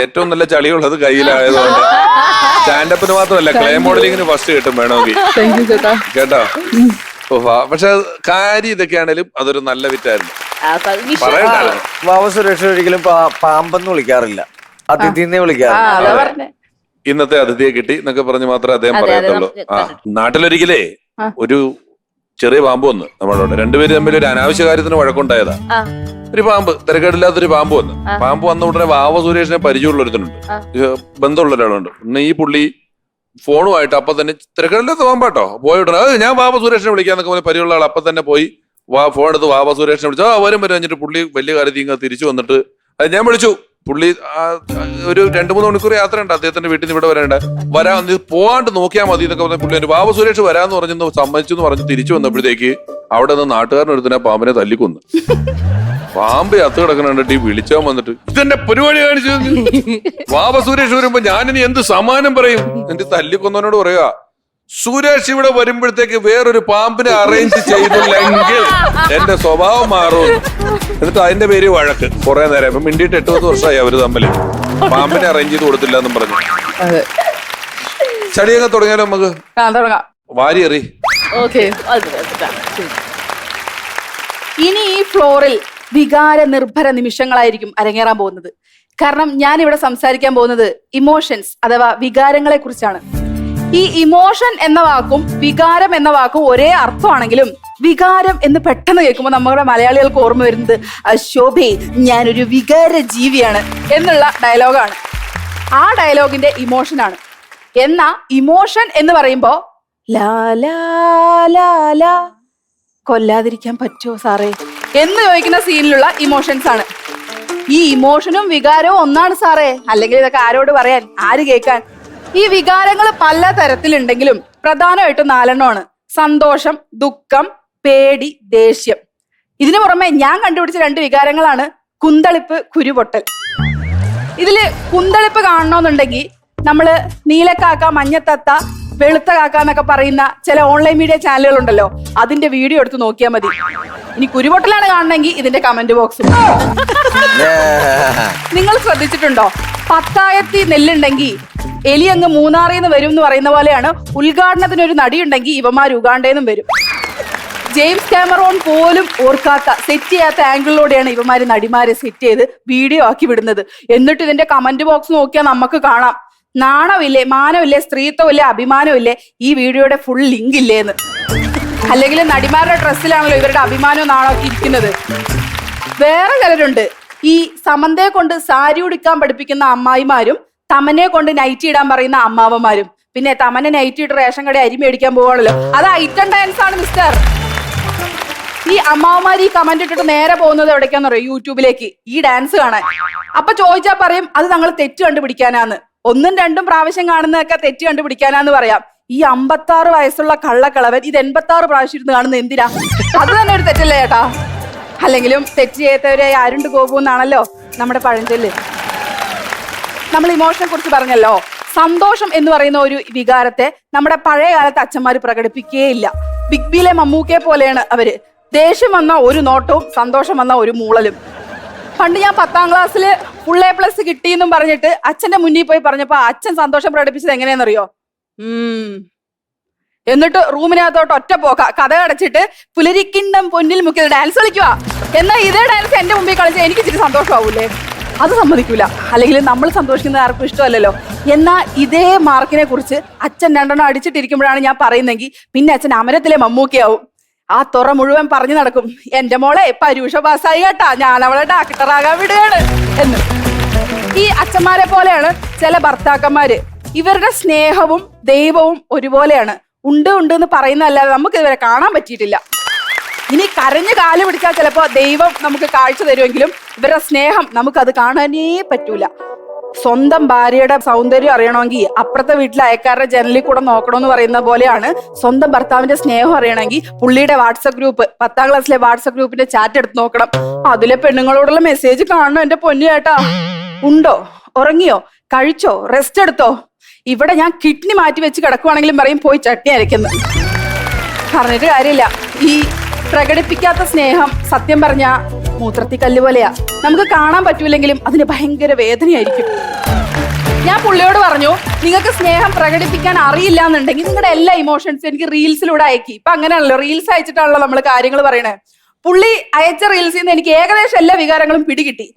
ഏറ്റവും നല്ല ചളിയുള്ളത് കയ്യിലായതുകൊണ്ട് സ്റ്റാൻഡപ്പിന് മാത്രമല്ല ക്ലേ മോഡലിംഗിന് ഫസ്റ്റ് കിട്ടും വേണമെങ്കിൽ. കേട്ടോ? പക്ഷെ കാര്യം ഇതൊക്കെയാണേലും അതൊരു നല്ല വിറ്റായിരുന്നു. വാവ സുരേഷ് ഒരിക്കലും പാമ്പെന്ന് വിളിക്കാറില്ല, അതിഥിനെ വിളിക്കാറില്ല. ഇന്നത്തെ അതിഥിയെ കിട്ടി എന്നൊക്കെ പറഞ്ഞ് മാത്രമേ അദ്ദേഹം പറയത്തുള്ളൂ. ആ നാട്ടിലൊരിക്കലേ ഒരു ചെറിയ പാമ്പ് വന്ന് നമ്മളോട്, രണ്ടുപേര് തമ്മിൽ ഒരു അനാവശ്യ കാര്യത്തിന് വഴക്കുണ്ടായതാ. ഒരു പാമ്പ്, തിരക്കേടില്ലാത്തൊരു പാമ്പ് വന്ന്. പാമ്പ് വന്ന ഉടനെ വാവ സുരേഷിനെ പരിചയമുള്ള ഒരുത്തനുണ്ട്, ബന്ധമുള്ള ഒരാളുണ്ട്. പിന്നെ ഈ പുള്ളി ഫോണുമായിട്ട് അപ്പൊ തന്നെ, തിരക്കേടില്ലാത്ത പാമ്പാട്ടോ, പോയി ഉടനെ ഞാൻ വാവ സുരേഷിനെ വിളിക്കാന്നൊക്കെ പോലെ പരിചയമുള്ള ആൾ അപ്പൊ തന്നെ പോയി ഫോൺ എടുത്ത് വാവ സുരേഷിനെ വിളിച്ചു. വരും കഴിഞ്ഞിട്ട് പുള്ളി വലിയ കാര്യത്തിൽ ഇങ്ങനെ തിരിച്ചു വന്നിട്ട് ഞാൻ വിളിച്ചു. പുള്ളി ഒരു 2-3 മണിക്കൂർ യാത്ര ഉണ്ട് അദ്ദേഹത്തിന്റെ വീട്ടിൽ നിന്ന് ഇവിടെ വരാൻ പോവാണ്ട് നോക്കിയാൽ മതി എന്നൊക്കെ പറഞ്ഞ പുള്ളി വാവ സുരേഷ് വരാന്ന് പറഞ്ഞു സമ്മതിച്ചു എന്ന് പറഞ്ഞ് തിരിച്ചു വന്നപ്പോഴത്തേക്ക് അവിടെ നിന്ന് നാട്ടുകാരനൊരുത്തിനെ പാമ്പിനെ തല്ലിക്കൊന്നു. പാമ്പ് അത്ത് കിടക്കണുണ്ടിട്ട് ഈ വിളിച്ചാൻ വന്നിട്ട് ഇതെന്റെ പരിപാടി കാണിച്ചു. വാവ സുരേഷ് വരുമ്പോ ഞാനിനി എന്ത് സമാനം പറയും? എന്നിട്ട് തല്ലിക്കൊന്നവനോട് പറയുക, സുരേഷ് ഇവിടെ വരുമ്പോഴത്തേക്ക് വേറൊരു പാമ്പിനെ അറേഞ്ച് ചെയ്തില്ലെങ്കിൽ എന്റെ സ്വഭാവം മാറും. എന്നിട്ട് അതിന്റെ പേര് വഴക്ക് കുറെ നേരം. ഇപ്പൊ മിണ്ടിയിട്ട് 8-10 വർഷമായി അവര് തമ്മില്. പാമ്പിനെ അറേഞ്ച് ചെയ്ത് കൊടുത്തില്ല എന്നും പറഞ്ഞു. ചടിയൊക്കെ തുടങ്ങിയാലോ നമുക്ക്? വാരി എറി. ഇനി ഈ ഫ്ലോറിൽ വികാര നിർഭര നിമിഷങ്ങളായിരിക്കും അരങ്ങേറാൻ പോകുന്നത്. കാരണം ഞാൻ ഇവിടെ സംസാരിക്കാൻ പോകുന്നത് ഇമോഷൻസ് അഥവാ വികാരങ്ങളെ കുറിച്ചാണ്. ഈ ഇമോഷൻ എന്ന വാക്കും വികാരം എന്ന വാക്കും ഒരേ അർത്ഥമാണെങ്കിലും വികാരം എന്ന് പെട്ടെന്ന് കേൾക്കുമ്പോൾ നമ്മുടെ മലയാളികൾക്ക് ഓർമ്മ വരുന്നത് ശോഭേ ഞാനൊരു വികാര ജീവിയാണ് എന്നുള്ള ഡയലോഗാണ്. ആ ഡയലോഗിന്റെ ഇമോഷനാണ്. എന്നാ ഇമോഷൻ എന്ന് പറയുമ്പോ ലാ ലാ ലാ ലാ കൊല്ലാതിരിക്കാൻ പറ്റുമോ സാറേ എന്ന് ചോദിക്കുന്ന സീനിലുള്ള ഇമോഷൻസ് ആണ്. ഈ ഇമോഷനും വികാരവും ഒന്നാണ് സാറേ, അല്ലെങ്കിൽ ഇതൊക്കെ ആരോട് പറയാൻ, ആര് കേൾക്കാൻ? ഈ വികാരങ്ങൾ പല തരത്തിലുണ്ടെങ്കിലും പ്രധാനമായിട്ടും 4 സന്തോഷം, ദുഃഖം, പേടി, ദേഷ്യം. ഇതിനു പുറമെ ഞാൻ കണ്ടുപിടിച്ച 2 വികാരങ്ങളാണ് കുന്തളിപ്പ്, കുരുപൊട്ടൽ. ഇതില് കുന്തളിപ്പ് കാണണമെന്നുണ്ടെങ്കിൽ നമ്മള് നീലക്കാക്ക, മഞ്ഞത്തത്ത, വെളുത്ത കാക്ക എന്നൊക്കെ പറയുന്ന ചില ഓൺലൈൻ മീഡിയ ചാനലുകൾ ഉണ്ടല്ലോ, അതിന്റെ വീഡിയോ എടുത്ത് നോക്കിയാൽ മതി. ഇനി കുരുപൊട്ടലാണ് കാണണമെങ്കിൽ ഇതിന്റെ കമന്റ് ബോക്സ്. നിങ്ങൾ ശ്രദ്ധിച്ചിട്ടുണ്ടോ, പത്തായത്തി നെല്ലുണ്ടെങ്കിൽ എലി അങ്ങ് മൂന്നാറിൽ നിന്ന് വരും എന്ന് പറയുന്ന പോലെയാണ് ഉദ്ഘാടനത്തിന് ഒരു നടിയുണ്ടെങ്കിൽ ഇവന്മാർ ഉഗാണ്ടേന്നും വരും. ജെയിംസ് കാമറോൺ പോലും ഓർക്കാത്ത, സെറ്റ് ചെയ്യാത്ത ആംഗിളിലൂടെയാണ് ഇവന്മാര് നടിമാരെ സെറ്റ് ചെയ്ത് വീഡിയോ ആക്കി വിടുന്നത്. എന്നിട്ട് ഇതിന്റെ കമന്റ് ബോക്സ് നോക്കിയാൽ നമുക്ക് കാണാം, നാണമില്ലേ, മാനമില്ലേ, സ്ത്രീത്വമില്ലേ, അഭിമാനമില്ലേ, ഈ വീഡിയോയുടെ ഫുൾ ലിങ്ക് ഇല്ലേന്ന്. അല്ലെങ്കിൽ നടിമാരുടെ ഡ്രസ്സിലാണല്ലോ ഇവരുടെ അഭിമാനവും നാണമൊക്കെ ഇരിക്കുന്നത്. വേറെ ചിലരുണ്ട്, ഈ സമന്തയെ കൊണ്ട് സാരി ഉടുക്കാൻ പഠിപ്പിക്കുന്ന അമ്മായിമാരും തമനെ കൊണ്ട് നൈറ്റി ഇടാൻ പറയുന്ന അമ്മാവന്മാരും, പിന്നെ തമനെ നൈറ്റി ഇട്ട് റേഷൻ കട അരി മേടിക്കാൻ പോവാണല്ലോ, അത് ഐറ്റം ഡാൻസ് ആണ് മിസ്റ്റർ. ഈ അമ്മാവന്മാർ ഈ കമന്റ് ഇട്ടിട്ട് നേരെ പോകുന്നത് എവിടേക്കാന്ന് പറയും, യൂട്യൂബിലേക്ക് ഈ ഡാൻസ് കാണാൻ. അപ്പൊ ചോദിച്ചാൽ പറയും അത് ഞങ്ങൾ തെറ്റ് കണ്ടുപിടിക്കാനാന്ന്. 1ഉം 2ഉം പ്രാവശ്യം കാണുന്നതൊക്കെ തെറ്റ് കണ്ടുപിടിക്കാനാന്ന് പറയാം. ഈ 56 വയസ്സുള്ള കള്ളക്കളവൻ ഇത് 86 പ്രാവശ്യം ഇരുന്ന് കാണുന്നത് എന്തിനാ? അത് തന്നെ ഒരു തെറ്റല്ലേ ചേട്ടാ? അല്ലെങ്കിലും തെറ്റ് ചെയ്യാത്തവരെ ആരുണ്ട് പോകുമെന്നാണല്ലോ നമ്മുടെ പഴഞ്ചൊല്ല്. നമ്മൾ ഇമോഷനെ കുറിച്ച് പറഞ്ഞല്ലോ. സന്തോഷം എന്ന് പറയുന്ന ഒരു വികാരത്തെ നമ്മുടെ പഴയ കാലത്ത് അച്ഛന്മാര് പ്രകടിപ്പിക്കുകയില്ല. ബിഗ് ബിയിലെ മമ്മൂക്കയെ പോലെയാണ് അവര്. ദേഷ്യം വന്ന ഒരു നോട്ടവും സന്തോഷം വന്ന ഒരു മൂളലും. പണ്ട് ഞാൻ 10ാം ക്ലാസ്സിൽ ഫുൾ A+ കിട്ടിയെന്നും പറഞ്ഞിട്ട് അച്ഛന്റെ മുന്നിൽ പോയി പറഞ്ഞപ്പോ അച്ഛൻ സന്തോഷം പ്രകടിപ്പിച്ചത് എങ്ങനെയാണെന്നറിയോ? എന്നിട്ട് റൂമിനകത്തോട്ട് ഒറ്റ പോക്ക കഥ അടച്ചിട്ട് പുലരിക്കിണ്ണം പൊന്നിൽ മുക്കിയത് ഡാൻസ് കളിക്കുക. എന്നാൽ ഇതേ ഡാൻസ് എന്റെ മുമ്പിൽ കളിച്ചാൽ എനിക്ക് ഇച്ചിരി സന്തോഷമാവൂലേ? അത് സമ്മതിക്കൂല. അല്ലെങ്കിൽ നമ്മൾ സന്തോഷിക്കുന്നത് ആർക്കും ഇഷ്ടമല്ലല്ലോ. എന്നാൽ ഇതേ മാർക്കിനെ കുറിച്ച് അച്ഛൻ 2 അടിച്ചിട്ടിരിക്കുമ്പോഴാണ് ഞാൻ പറയുന്നെങ്കിൽ പിന്നെ അച്ഛൻ അമരത്തിലെ മമ്മൂക്കയാവും. ആ തുറ മുഴുവൻ പറഞ്ഞു നടക്കും, എന്റെ മോളെ പരീക്ഷ പാസ്സായി കേട്ടാ, ഞാൻ അവളെ ഡാക്ടറാകാൻ വിടുകയാണ് എന്ന്. ഈ അച്ഛന്മാരെ പോലെയാണ് ചില ഭർത്താക്കന്മാര്. ഇവരുടെ സ്നേഹവും ദൈവവും ഒരുപോലെയാണ്. ഉണ്ട് എന്ന് പറയുന്നതല്ലാതെ നമുക്ക് ഇതുവരെ കാണാൻ പറ്റിയിട്ടില്ല. ഇനി കരഞ്ഞ് കാല് പിടിച്ചാൽ ചിലപ്പോ ദൈവം നമുക്ക് കാഴ്ച തരുമെങ്കിലും ഇവരുടെ സ്നേഹം നമുക്കത് കാണാനേ പറ്റൂല. സ്വന്തം ഭാര്യയുടെ സൗന്ദര്യം അറിയണമെങ്കിൽ അപ്പുറത്തെ വീട്ടിലെ അയൽക്കാരുടെ ജനലിൽ കൂടെ നോക്കണമെന്ന് പറയുന്ന പോലെയാണ് സ്വന്തം ഭർത്താവിന്റെ സ്നേഹം അറിയണമെങ്കിൽ പുള്ളിയുടെ വാട്സപ്പ് ഗ്രൂപ്പ്, 10ാം ക്ലാസ്സിലെ വാട്സപ്പ് ഗ്രൂപ്പിന്റെ ചാറ്റ് എടുത്ത് നോക്കണം. അതിലെ പെണ്ണുങ്ങളോടുള്ള മെസ്സേജ് കാണണം എന്റെ പൊന്നു ചേട്ടാ. ഉണ്ടോ, ഉറങ്ങിയോ, കഴിച്ചോ, റെസ്റ്റ് എടുത്തോ? ഇവിടെ ഞാൻ കിഡ്നി മാറ്റി വെച്ച് കിടക്കുവാണെങ്കിലും പറയും പോയി ചട്നി അരയ്ക്കുന്നു. പറഞ്ഞിട്ട് കാര്യമില്ല. ഈ പ്രകടിപ്പിക്കാത്ത സ്നേഹം സത്യം പറഞ്ഞ മൂത്രത്തി കല്ല് പോലെയാ. നമുക്ക് കാണാൻ പറ്റൂലെങ്കിലും അതിന് ഭയങ്കര വേദനയായിരിക്കും. ഞാൻ പുള്ളിയോട് പറഞ്ഞു, നിങ്ങൾക്ക് സ്നേഹം പ്രകടിപ്പിക്കാൻ അറിയില്ല എന്നുണ്ടെങ്കിൽ നിങ്ങളുടെ എല്ലാ ഇമോഷൻസും എനിക്ക് റീൽസിലൂടെ അയക്കി. ഇപ്പൊ അങ്ങനെയാണല്ലോ, റീൽസ് അയച്ചിട്ടാണല്ലോ നമ്മൾ കാര്യങ്ങൾ പറയണേ. പുള്ളി അയച്ച റീൽസിൽ നിന്ന് എനിക്ക് ഏകദേശം എല്ലാ വികാരങ്ങളും പിടികിട്ടി.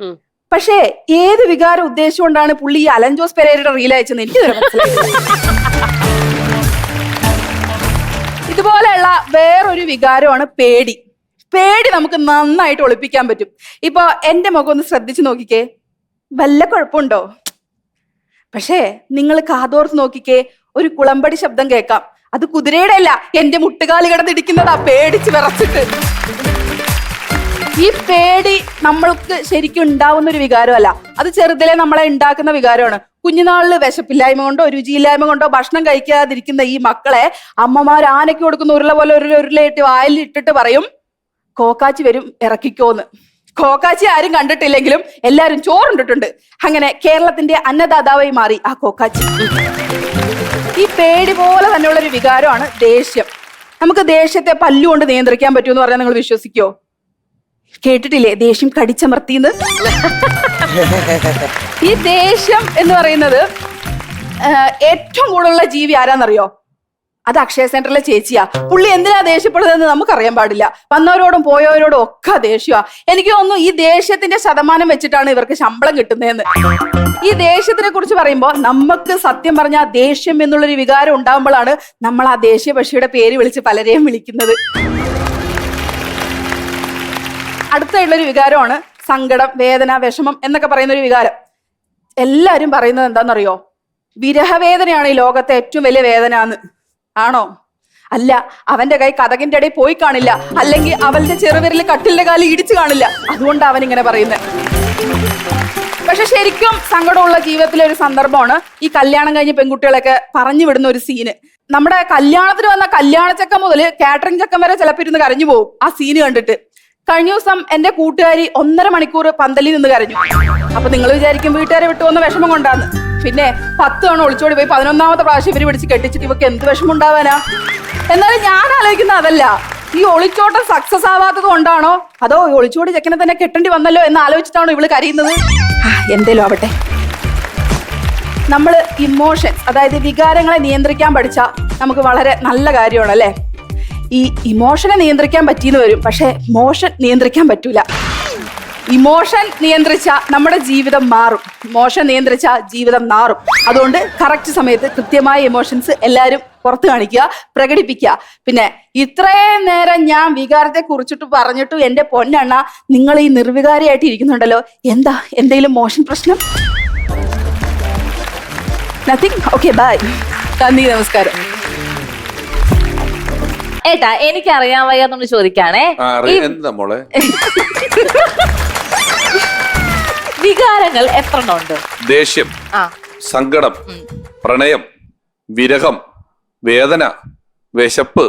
പക്ഷേ ഏത് വികാരം ഉദ്ദേശിച്ചുകൊണ്ടാണ് പുള്ളി ഈ അലൻ ജോസ് പെരേരയുടെ റീൽ അയച്ചെന്ന് എനിക്ക് മനസ്സിലായില്ല. ഇതുപോലെയുള്ള വേറൊരു വികാരമാണ് പേടി. പേടി നമുക്ക് നന്നായിട്ട് ഒളിപ്പിക്കാൻ പറ്റും. ഇപ്പൊ എന്റെ മുഖം ഒന്ന് ശ്രദ്ധിച്ചു നോക്കിക്കേ, വല്ല കുഴപ്പമുണ്ടോ? പക്ഷേ നിങ്ങൾ കാതോർത്ത് നോക്കിക്കേ, ഒരു കുളമ്പടി ശബ്ദം കേൾക്കാം. അത് കുതിരയുടെ അല്ല, എന്റെ മുട്ടുകാലി കിടന്നിടിക്കുന്നതാ പേടിച്ച് വിറച്ചിട്ട്. ഈ പേടി നമ്മൾക്ക് ശരിക്കും ഉണ്ടാവുന്ന ഒരു വികാരമല്ല, അത് ചെറുതിലെ നമ്മളെ ഉണ്ടാക്കുന്ന വികാരമാണ്. കുഞ്ഞുനാളില് വിശപ്പില്ലായ്മ കൊണ്ടോ രുചിയില്ലായ്മ കൊണ്ടോ ഭക്ഷണം കഴിക്കാതിരിക്കുന്ന ഈ മക്കളെ അമ്മമാർ ആനയ്ക്ക് കൊടുക്കുന്ന ഉരുള പോലെ ഉരുളയിട്ട് വായിൽ ഇട്ടിട്ട് പറയും, കോക്കാച്ചി വരും ഇറക്കിക്കോന്ന്. കോക്കാച്ചി ആരും കണ്ടിട്ടില്ലെങ്കിലും എല്ലാരും ചോറുണ്ടിട്ടുണ്ട്. അങ്ങനെ കേരളത്തിന്റെ അന്നദാതാവായി മാറി ആ കോക്കാച്ചി. ഈ പേടി പോലെ തന്നെയുള്ള ഒരു വികാരമാണ് ദേഷ്യം. നമുക്ക് ദേഷ്യത്തെ പല്ലുകൊണ്ട് നിയന്ത്രിക്കാൻ പറ്റുമെന്ന് പറഞ്ഞാൽ നിങ്ങൾ വിശ്വസിക്കോ? കേട്ടിട്ടില്ലേ ദേഷ്യം കടിച്ചമർത്തിന്ന്? ഈ ദേഷ്യം എന്ന് പറയുന്നത് ഏറ്റവും കൂടുതലുള്ള ജീവി ആരാന്നറിയോ? അത് അക്ഷയ സെന്ററിലെ ചേച്ചിയാ. പുള്ളി എന്തിനാ ദേഷ്യപ്പെടുന്നതെന്ന് നമുക്കറിയാൻ പാടില്ല. വന്നവരോടും പോയവരോടും ഒക്കെ ദേഷ്യമാ. എനിക്ക് തോന്നുന്നു ഈ ദേഷ്യത്തിന്റെ ശതമാനം വെച്ചിട്ടാണ് ഇവർക്ക് ശമ്പളം കിട്ടുന്നതെന്ന്. ഈ ദേഷ്യത്തിനെ കുറിച്ച് പറയുമ്പോൾ നമുക്ക് സത്യം പറഞ്ഞാൽ ദേഷ്യം എന്നുള്ളൊരു വികാരം ഉണ്ടാകുമ്പോഴാണ് നമ്മൾ ആ ദേഷ്യ പക്ഷിയുടെ പേര് വിളിച്ച് പലരെയും വിളിക്കുന്നത്. അടുത്തുള്ളൊരു വികാരമാണ് സങ്കടം, വേദന, വിഷമം എന്നൊക്കെ പറയുന്ന ഒരു വികാരം. എല്ലാരും പറയുന്നത് എന്താണെന്നറിയോ? വിരഹവേദനയാണ് ഈ ലോകത്തെ ഏറ്റവും വലിയ വേദന എന്ന്. ആണോ? അല്ല, അവന്റെ കൈ കതകിന്റെ ഇടയിൽ പോയി കാണില്ല, അല്ലെങ്കിൽ അവന്റെ ചെറുവിരൽ കട്ടിലിന്റെ കാലിൽ ഇടിച്ചു കാണില്ല, അതുകൊണ്ട് അവൻ ഇങ്ങനെ പറയുന്നത്. പക്ഷെ ശരിക്കും സങ്കടമുള്ള ജീവിതത്തിലെ ഒരു സന്ദർഭമാണ് ഈ കല്യാണം കഴിഞ്ഞ പെൺകുട്ടികളൊക്കെ പറഞ്ഞു വിടുന്ന ഒരു സീന്. നമ്മുടെ കല്യാണത്തിന് വന്ന കല്യാണ ചക്കം മുതൽ കാറ്ററിംഗ് ചക്കം വരെ ചിലപ്പോൾ ഇരുന്ന് കരഞ്ഞു പോകും ആ സീന് കണ്ടിട്ട്. കഴിഞ്ഞ ദിവസം എന്റെ കൂട്ടുകാരി 1.5 മണിക്കൂർ പന്തലിൽ നിന്ന് കരഞ്ഞു. അപ്പൊ നിങ്ങൾ വിചാരിക്കും വീട്ടുകാരെ വിട്ടു വന്ന വിഷമം കൊണ്ടാന്ന്. പിന്നെ 10 തവണ ഒളിച്ചോടി പോയി 11ാമത്തെ പ്രാവശ്യം ഇവര് പിടിച്ച് കെട്ടിച്ചിട്ട് ഇവക്ക് എന്ത് വിഷമം ഉണ്ടാവാനാ? എന്നാലും ഞാൻ ആലോചിക്കുന്ന അതല്ല, ഈ ഒളിച്ചോട്ടം സക്സസ് ആവാത്തത് കൊണ്ടാണോ അതോ ഈ ഒളിച്ചോടി ചെക്കനെ തന്നെ കെട്ടേണ്ടി വന്നല്ലോ എന്ന് ആലോചിച്ചിട്ടാണോ ഇവള് കരയുന്നത്? എന്തേലും ആവട്ടെ. നമ്മള് ഇമോഷൻസ്, അതായത് വികാരങ്ങളെ നിയന്ത്രിക്കാൻ പഠിച്ചാൽ നമുക്ക് വളരെ നല്ല കാര്യമാണ് അല്ലേ? ഈ ഇമോഷനെ നിയന്ത്രിക്കാൻ പറ്റിയെന്ന് വരും, പക്ഷെ മോഷൻ നിയന്ത്രിക്കാൻ പറ്റൂല. ഇമോഷൻ നിയന്ത്രിച്ച നമ്മുടെ ജീവിതം മാറും, മോഷൻ നിയന്ത്രിച്ച ജീവിതം നാറും. അതുകൊണ്ട് കറക്റ്റ് സമയത്ത് കൃത്യമായ ഇമോഷൻസ് എല്ലാവരും പുറത്ത് കാണിക്കുക, പ്രകടിപ്പിക്കുക. പിന്നെ ഇത്രയും നേരം ഞാൻ വികാരത്തെ കുറിച്ചിട്ട് പറഞ്ഞിട്ടു എന്റെ പൊന്നണ്ണ നിങ്ങൾ ഈ നിർവികാരിയായിട്ട് ഇരിക്കുന്നുണ്ടല്ലോ, എന്താ എന്തെങ്കിലും മോഷൻ പ്രശ്നം? നത്തിങ്. Okay bye. നന്ദി, നമസ്കാരം. ഏട്ടാ എനിക്ക് അറിയാൻ വയ്യാന്നൊന്ന് ചോദിക്കാണേ. എന്താ മോളെ? വികാരങ്ങൾ എത്ര ഉണ്ട്? ദേഷ്യം, സങ്കടം, പ്രണയം, വിരഹം, വേദന, വിശപ്പ്,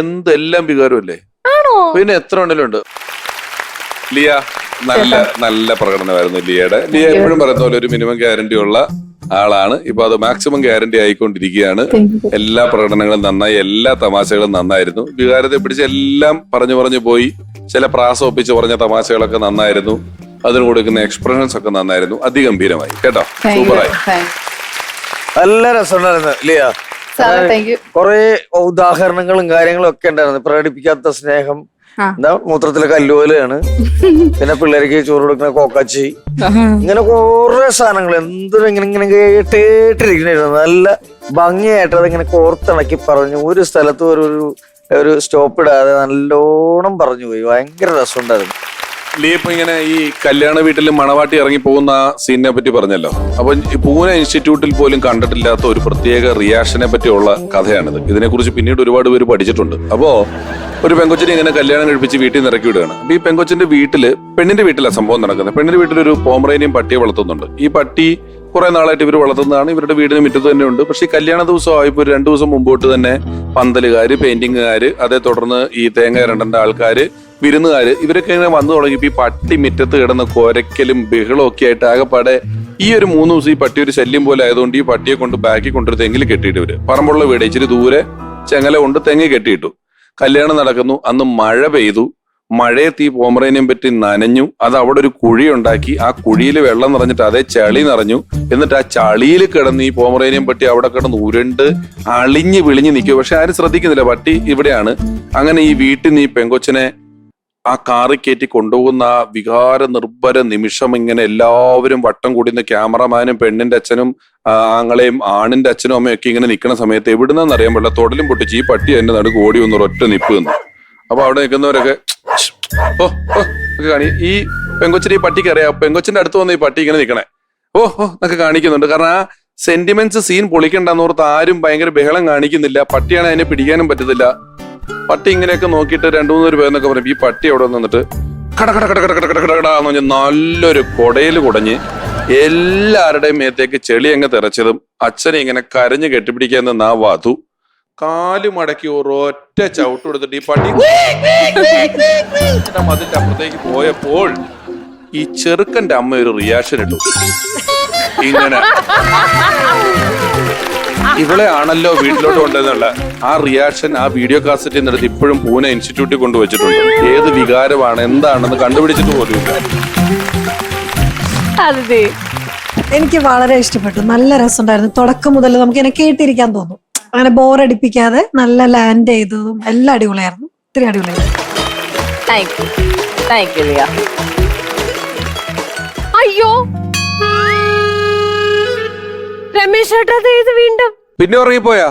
എന്തെല്ലാം വികാരമല്ലേ? ആണോ? പിന്നെ എത്ര ഉണ്ടല്ലുണ്ട്. ലിയ നല്ല പ്രകടനമായിരുന്നു ലിയയുടെ. ലിയ എപ്പോഴും പറയുന്ന പോലെ ഒരു മിനിമം ഗ്യാരണ്ടി ഉള്ള ആളാണ്. ഇപ്പൊ അത് മാക്സിമം ഗ്യാരണ്ടി ആയിക്കൊണ്ടിരിക്കുകയാണ്. എല്ലാ പ്രകടനങ്ങളും നന്നായി, എല്ലാ തമാശകളും നന്നായിരുന്നു. വികാരത്തെ പിടിച്ച് എല്ലാം പറഞ്ഞു പോയി. ചില പ്രാസം ഒപ്പിച്ച് പറഞ്ഞ തമാശകളൊക്കെ നന്നായിരുന്നു. അതിന് കൊടുക്കുന്ന എക്സ്പ്രഷൻസ് ഒക്കെ നന്നായിരുന്നു. അതിഗംഭീരമായി കേട്ടോ, സൂപ്പറായി. നല്ല രസമുണ്ടായിരുന്നു ലിയ. കൊറേ ഉദാഹരണങ്ങളും കാര്യങ്ങളും ഒക്കെ ഉണ്ടായിരുന്നു. പ്രകടിപ്പിക്കാത്ത സ്നേഹം, എന്താ മൂത്രത്തിലെ കല്ലുപോലെയാണ്, പിന്നെ പിള്ളേർക്ക് ചോറ് കൊടുക്കുന്ന കോക്കാച്ചി, ഇങ്ങനെ കുറെ സാധനങ്ങൾ എന്തിനും ഇങ്ങനെ കേട്ടിരിക്കണായിരുന്നു. നല്ല ഭംഗിയായിട്ട് അതിങ്ങനെ കോർത്തിണക്കി പറഞ്ഞു. ഒരു സ്ഥലത്ത് ഒരു സ്റ്റോപ്പ് ഇടാതെ നല്ലോണം പറഞ്ഞു പോയി. ഭയങ്കര രസമുണ്ടായിരുന്നു. ലീ ഇപ്പൊ ഇങ്ങനെ ഈ കല്യാണ വീട്ടിൽ മണവാട്ടി ഇറങ്ങി പോകുന്ന സീനിനെ പറ്റി പറഞ്ഞല്ലോ. അപ്പൊ പൂന ഇൻസ്റ്റിറ്റ്യൂട്ടിൽ പോലും കണ്ടിട്ടില്ലാത്ത ഒരു പ്രത്യേക റിയാക്ഷനെ പറ്റിയുള്ള കഥയാണിത്. ഇതിനെക്കുറിച്ച് പിന്നീട് ഒരുപാട് പേര് പഠിച്ചിട്ടുണ്ട്. അപ്പോ ഒരു പെങ്കൊച്ചിനെ ഇങ്ങനെ കല്യാണം കഴിപ്പിച്ച് വീട്ടിൽ നിന്ന് ഇറക്കി വിടുകയാണ്. അപ്പൊ ഈ പെങ്കൊച്ചിന്റെ വീട്ടില്, പെണ്ണിന്റെ വീട്ടിലാണ് സംഭവം നടക്കുന്നത്. പെണ്ണിന്റെ വീട്ടിലൊരു പോമറേനിയം പട്ടിയെ വളർത്തുന്നുണ്ട്. ഈ പട്ടി കുറെ നാളായിട്ട് ഇവർ വളർത്തുന്നതാണ്. ഇവരുടെ വീടിന് മുറ്റത്ത് തന്നെ ഉണ്ട്. പക്ഷെ ഈ കല്യാണ ദിവസം ആയപ്പോൾ 2 ദിവസം മുമ്പോട്ട് തന്നെ പന്തലുകാര്, പെയിന്റിങ്ങുകാര്, അതേ തുടർന്ന് ഈ തേങ്ങ രണ്ടന്റെ ആൾക്കാര്, വിരുന്നുകാര്, ഇവരൊക്കെ ഇങ്ങനെ വന്നു തുടങ്ങിയപ്പോ ഈ പട്ടി മുറ്റത്ത് കിടന്ന് കൊരക്കലും ബഹളവും ഒക്കെ ആയിട്ട് ആകെപ്പാടെ ഈ ഒരു 3 ദിവസം ഈ പട്ടി ഒരു ശല്യം പോലെ ആയതുകൊണ്ട് ഈ പട്ടിയെ കൊണ്ട് ബാക്കി കൊണ്ടൊരു തെങ്ങിൽ കെട്ടിയിട്ട് ഇവര് പറമ്പുള്ള വീട് ഇച്ചിരി ദൂരെ ചെങ്ങല കൊണ്ട് തെങ്ങി കെട്ടിയിട്ടു. കല്യാണം നടക്കുന്നു. അന്ന് മഴ പെയ്തു. മഴയത്ത് ഈ പോമറേനിയം പറ്റി നനഞ്ഞു. അത് അവിടെ ഒരു കുഴി ഉണ്ടാക്കി. ആ കുഴിയിൽ വെള്ളം നിറഞ്ഞിട്ട് അതേ ചളി നിറഞ്ഞു. എന്നിട്ട് ആ ചളിയിൽ കിടന്ന് ഈ പോമറേനിയം പട്ടി അവിടെ കിടന്ന് ഉരുണ്ട് അളിഞ്ഞ് വിളിഞ്ഞ് നിൽക്കും. പക്ഷെ ആരും ശ്രദ്ധിക്കുന്നില്ല, പട്ടി ഇവിടെയാണ്. അങ്ങനെ ഈ വീട്ടിൽ നിന്ന് ഈ പെങ്കൊച്ചിനെ ആ കാറി കയറ്റി കൊണ്ടുപോകുന്ന ആ വികാര നിർഭര നിമിഷം ഇങ്ങനെ എല്ലാവരും വട്ടം കൂടിന്ന് ക്യാമറമാനും പെണ്ണിന്റെ അച്ഛനും ആങ്ങളെയും ആണിന്റെ അച്ഛനും അമ്മയും ഒക്കെ ഇങ്ങനെ നിൽക്കുന്ന സമയത്ത് എവിടുന്നെന്ന് അറിയാൻ പാടില്ല തൊടലും പൊട്ടിച്ച് ഈ പട്ടി എന്റെ നടുക്ക് ഓടി വന്നൊരു ഒറ്റ നിപ്പ് നിന്നു. അപ്പൊ അവിടെ നിൽക്കുന്നവരൊക്കെ ഒക്കെ കാണി. ഈ പെങ്കൊച്ചിന് ഈ പട്ടിക്ക് അറിയാം. പെങ്കൊച്ചിന്റെ അടുത്ത് വന്ന് ഈ പട്ടി ഇങ്ങനെ നിൽക്കണേ എന്നൊക്കെ കാണിക്കുന്നുണ്ട്. കാരണം ആ സെന്റിമെന്റ്സ് സീൻ പൊളിക്കണ്ടെന്നോർത്ത് ആരും ഭയങ്കര ബഹളം കാണിക്കുന്നില്ല. പട്ടിയാണ് അതിനെ പിടിക്കാനും പറ്റത്തില്ല. പട്ടി ഇങ്ങനെയൊക്കെ നോക്കിയിട്ട് 2-3 പേരെന്നൊക്കെ പറയും. ഈ പട്ടി അവിടെ നിന്നിട്ട് കടകടകടകടകടകടകടാന്ന് പറഞ്ഞ് നല്ലൊരു കൊടയില് കുടഞ്ഞ് എല്ലാവരുടെയും മേത്തേക്ക് ചെളി അങ്ങ് തെറച്ചതും അച്ഛനെ ഇങ്ങനെ കരഞ്ഞു കെട്ടിപ്പിടിക്കാൻ നിന്ന ആ വധു കാല് മടക്കി ഒരൊറ്റ ചവിട്ട് കൊടുത്തിട്ട് ഈ പട്ടി മതിന്റെ അപ്പുറത്തേക്ക് പോയപ്പോൾ ഈ ചെറുക്കന്റെ അമ്മ ഒരു റിയാക്ഷൻ ഇട്ടു. ഇങ്ങനെ ഇവളെ ആണല്ലോ വീട്ടിലോട്ട് കൊണ്ടുവന്നുള്ള ആ റിയാക്ഷൻ ആ വീഡിയോ കാസറ്റിൽ നിന്നെടുത്ത് ഇപ്പോഴും പൂനെ ഇൻസ്റ്റിറ്റ്യൂട്ടിൽ കൊണ്ടുവച്ചിട്ടുണ്ട്. ഏത് വികാരമാണ് എന്താണെന്ന് കണ്ടുപിടിച്ചിട്ട് പോലുമില്ല. എനിക്ക് വളരെ ഇഷ്ടപ്പെട്ടു. നല്ല രസമുണ്ടായിരുന്നു. തുടക്കം മുതൽ നമുക്ക് എന്നെ കേട്ടിരിക്കാൻ തോന്നും. അങ്ങനെ ബോറടിപ്പിക്കാതെ നല്ല ലാൻഡ് ചെയ്തതും എല്ലാം അടിപൊളിയായിരുന്നു. ഇത്തിരി അടിപൊളിയായിരുന്നു. അയ്യോ രമേശ് ചേട്ടാ ഇത് വീണ്ടും പിന്നെ ഉറങ്ങിപ്പോയാ?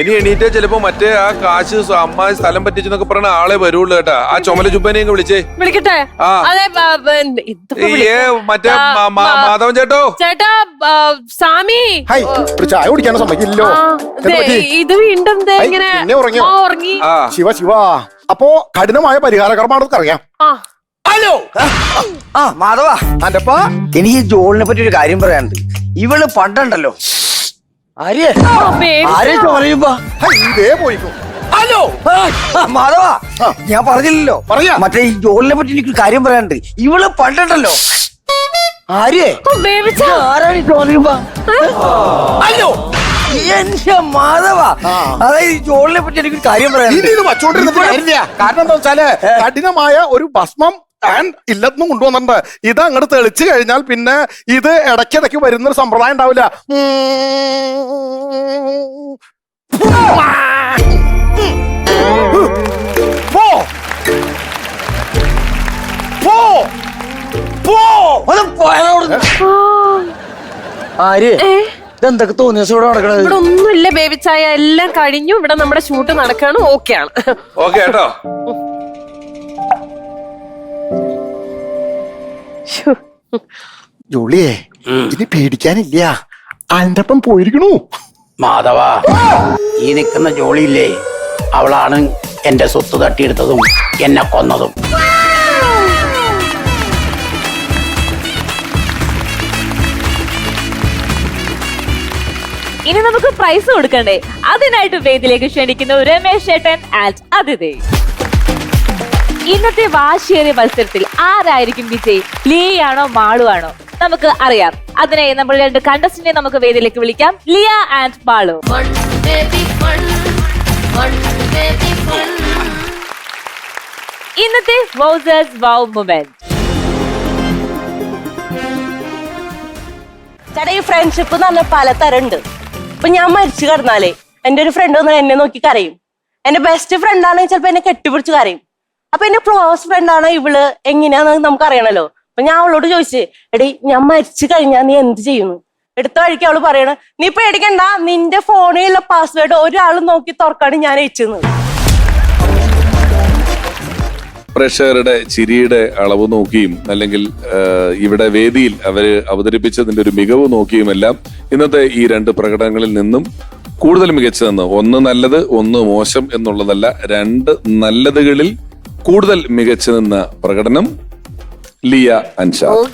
ഇനി എണീറ്റേ ചിലപ്പോ മറ്റേ ആ കാശ് അമ്മ സ്ഥലം പറ്റിച്ചെന്നൊക്കെ പറഞ്ഞ ആളെ വരുള്ളൂ കേട്ടാ. ആ ചുമല ചുപ്പനെയൊക്കെ വിളിച്ചേ. വിളിക്കട്ടെ? മറ്റേ മാധവൻ ചേട്ടോ. ചേട്ടാ സാമി ചായ കുടിക്കാനോ സമ്മതിക്കില്ലോ. ഇത് വീണ്ടും ഉറങ്ങി. ശിവ ശിവ. അപ്പോ കഠിനമായ പരിഹാരകർമ്മമാണെന്ന് അറിയാം. ഹലോ മാധവ, എനിക്ക് ജോളിനെ പറ്റി ഒരു കാര്യം പറയാനുണ്ട്. ഇവള് പണ്ടുണ്ടല്ലോ ഹലോ മാധവ, ഞാൻ പറഞ്ഞില്ലല്ലോ മറ്റേ ഈ ജോളിനെ പറ്റി എനിക്ക് കാര്യം പറയാനുണ്ട്. ഇവള് പണ്ടുണ്ടല്ലോ ആരാണ് ഹലോ എന്റെ മാധവ, അതായത് ഈ ജോളിനെ പറ്റി എനിക്ക് കാര്യം പറയാനുണ്ട്. കാരണം എന്താ വെച്ചാല് കഠിനമായ ഒരു ഭസ്മം ഇല്ലെന്നും കൊണ്ടുവന്നിട്ടുണ്ട്. ഇത് അങ്ങോട്ട് തെളിച്ചു കഴിഞ്ഞാൽ പിന്നെ ഇത് ഇടയ്ക്കിടയ്ക്ക് വരുന്നൊരു സമ്പ്രദായം ഉണ്ടാവില്ല. എന്തൊക്കെ തോന്നിയ നടക്കണത്? ഇവിടെ ഒന്നുമില്ല ബേബിച്ചായ, എല്ലാം കഴിഞ്ഞു. ഇവിടെ നമ്മുടെ ഷൂട്ട് നടക്കാണ്. ഓക്കെയാണ്. ഓക്കെ കേട്ടോ. ജോളിയേ, ഇനി പേടിക്കാനില്ല. അതിന്റെ ഒപ്പം പോയിരിക്കണു. മാധവ, ഈ നിൽക്കുന്ന ജോളിയില്ലേ, അവളാണ് എന്റെ സ്വത്ത് തട്ടിയെടുത്തതും എന്നെ കൊന്നതും. ഇനി നമുക്ക് പ്രൈസ് കൊടുക്കണ്ടേ? അതിനായിട്ട് വേദിയിലേക്ക് ക്ഷണിക്കുന്നു രമേശ് ചേട്ടൻ ആൻഡ് അതിഥി. ഇന്നത്തെ വാശിയേറിയ മത്സരത്തിൽ ആരായിരിക്കും വിജയ്? ലിയയാണോ മാളു ആണോ? നമുക്ക് അറിയാം. അതിനായി നമ്മൾ 2 കണ്ടസ്റ്റന്റിനെ നമുക്ക് വേദിയിലേക്ക് വിളിക്കാം. ലിയ ആൻഡ് മാളു. ഇന്നത്തെ വൗസേഴ്സ് വൗ മൊമെന്റ്. ചേട്ടാ, ഈ ഫ്രണ്ട്ഷിപ്പ് എന്ന് പറഞ്ഞാൽ പലതരം ഉണ്ട്. ഇപ്പൊ ഞാൻ മരിച്ചു കിടന്നാലേ എന്റെ ഒരു ഫ്രണ്ട് വന്നാൽ എന്നെ നോക്കി കരയും. എന്റെ ബെസ്റ്റ് ഫ്രണ്ട് ആണെങ്കിൽ ചിലപ്പോ എന്നെ കെട്ടിപ്പിടിച്ച് കരയും. അപ്പൊ എന്റെ ക്ലോസ് ഫ്രണ്ട് ആണോ ഇവള് എങ്ങനെയാന്ന് നമുക്ക് അറിയണല്ലോ. അപ്പൊ ഞാൻ അവളോട് ചോദിച്ചു, എടി ഞാൻ മരിച്ചു കഴിഞ്ഞാൽ നീ എന്ത് ചെയ്യുന്നു? എടുത്ത വഴിക്ക് അവള് പറയണ, നീ പേടിക്കണ്ട, നിന്റെ ഫോണിലുള്ള പാസ്വേഡ് ഒരാൾ നോക്കി തുറക്കാണ് ഞാൻ അയച്ചത്. പ്രേക്ഷകരുടെ ചിരിയുടെ അളവ് നോക്കിയും അല്ലെങ്കിൽ ഇവിടെ വേദിയിൽ അവര് അവതരിപ്പിച്ചതിന്റെ ഒരു മികവ് നോക്കിയുമെല്ലാം ഇന്നത്തെ ഈ 2 പ്രകടനങ്ങളിൽ നിന്നും കൂടുതൽ മികച്ചതെന്ന്, ഒന്ന് നല്ലത് ഒന്ന് മോശം എന്നുള്ളതല്ല, 2 നല്ലതുകളിൽ കൂടുതൽ മികച്ചു നിന്ന പ്രകടനം ലിയ അൻഷാദ്.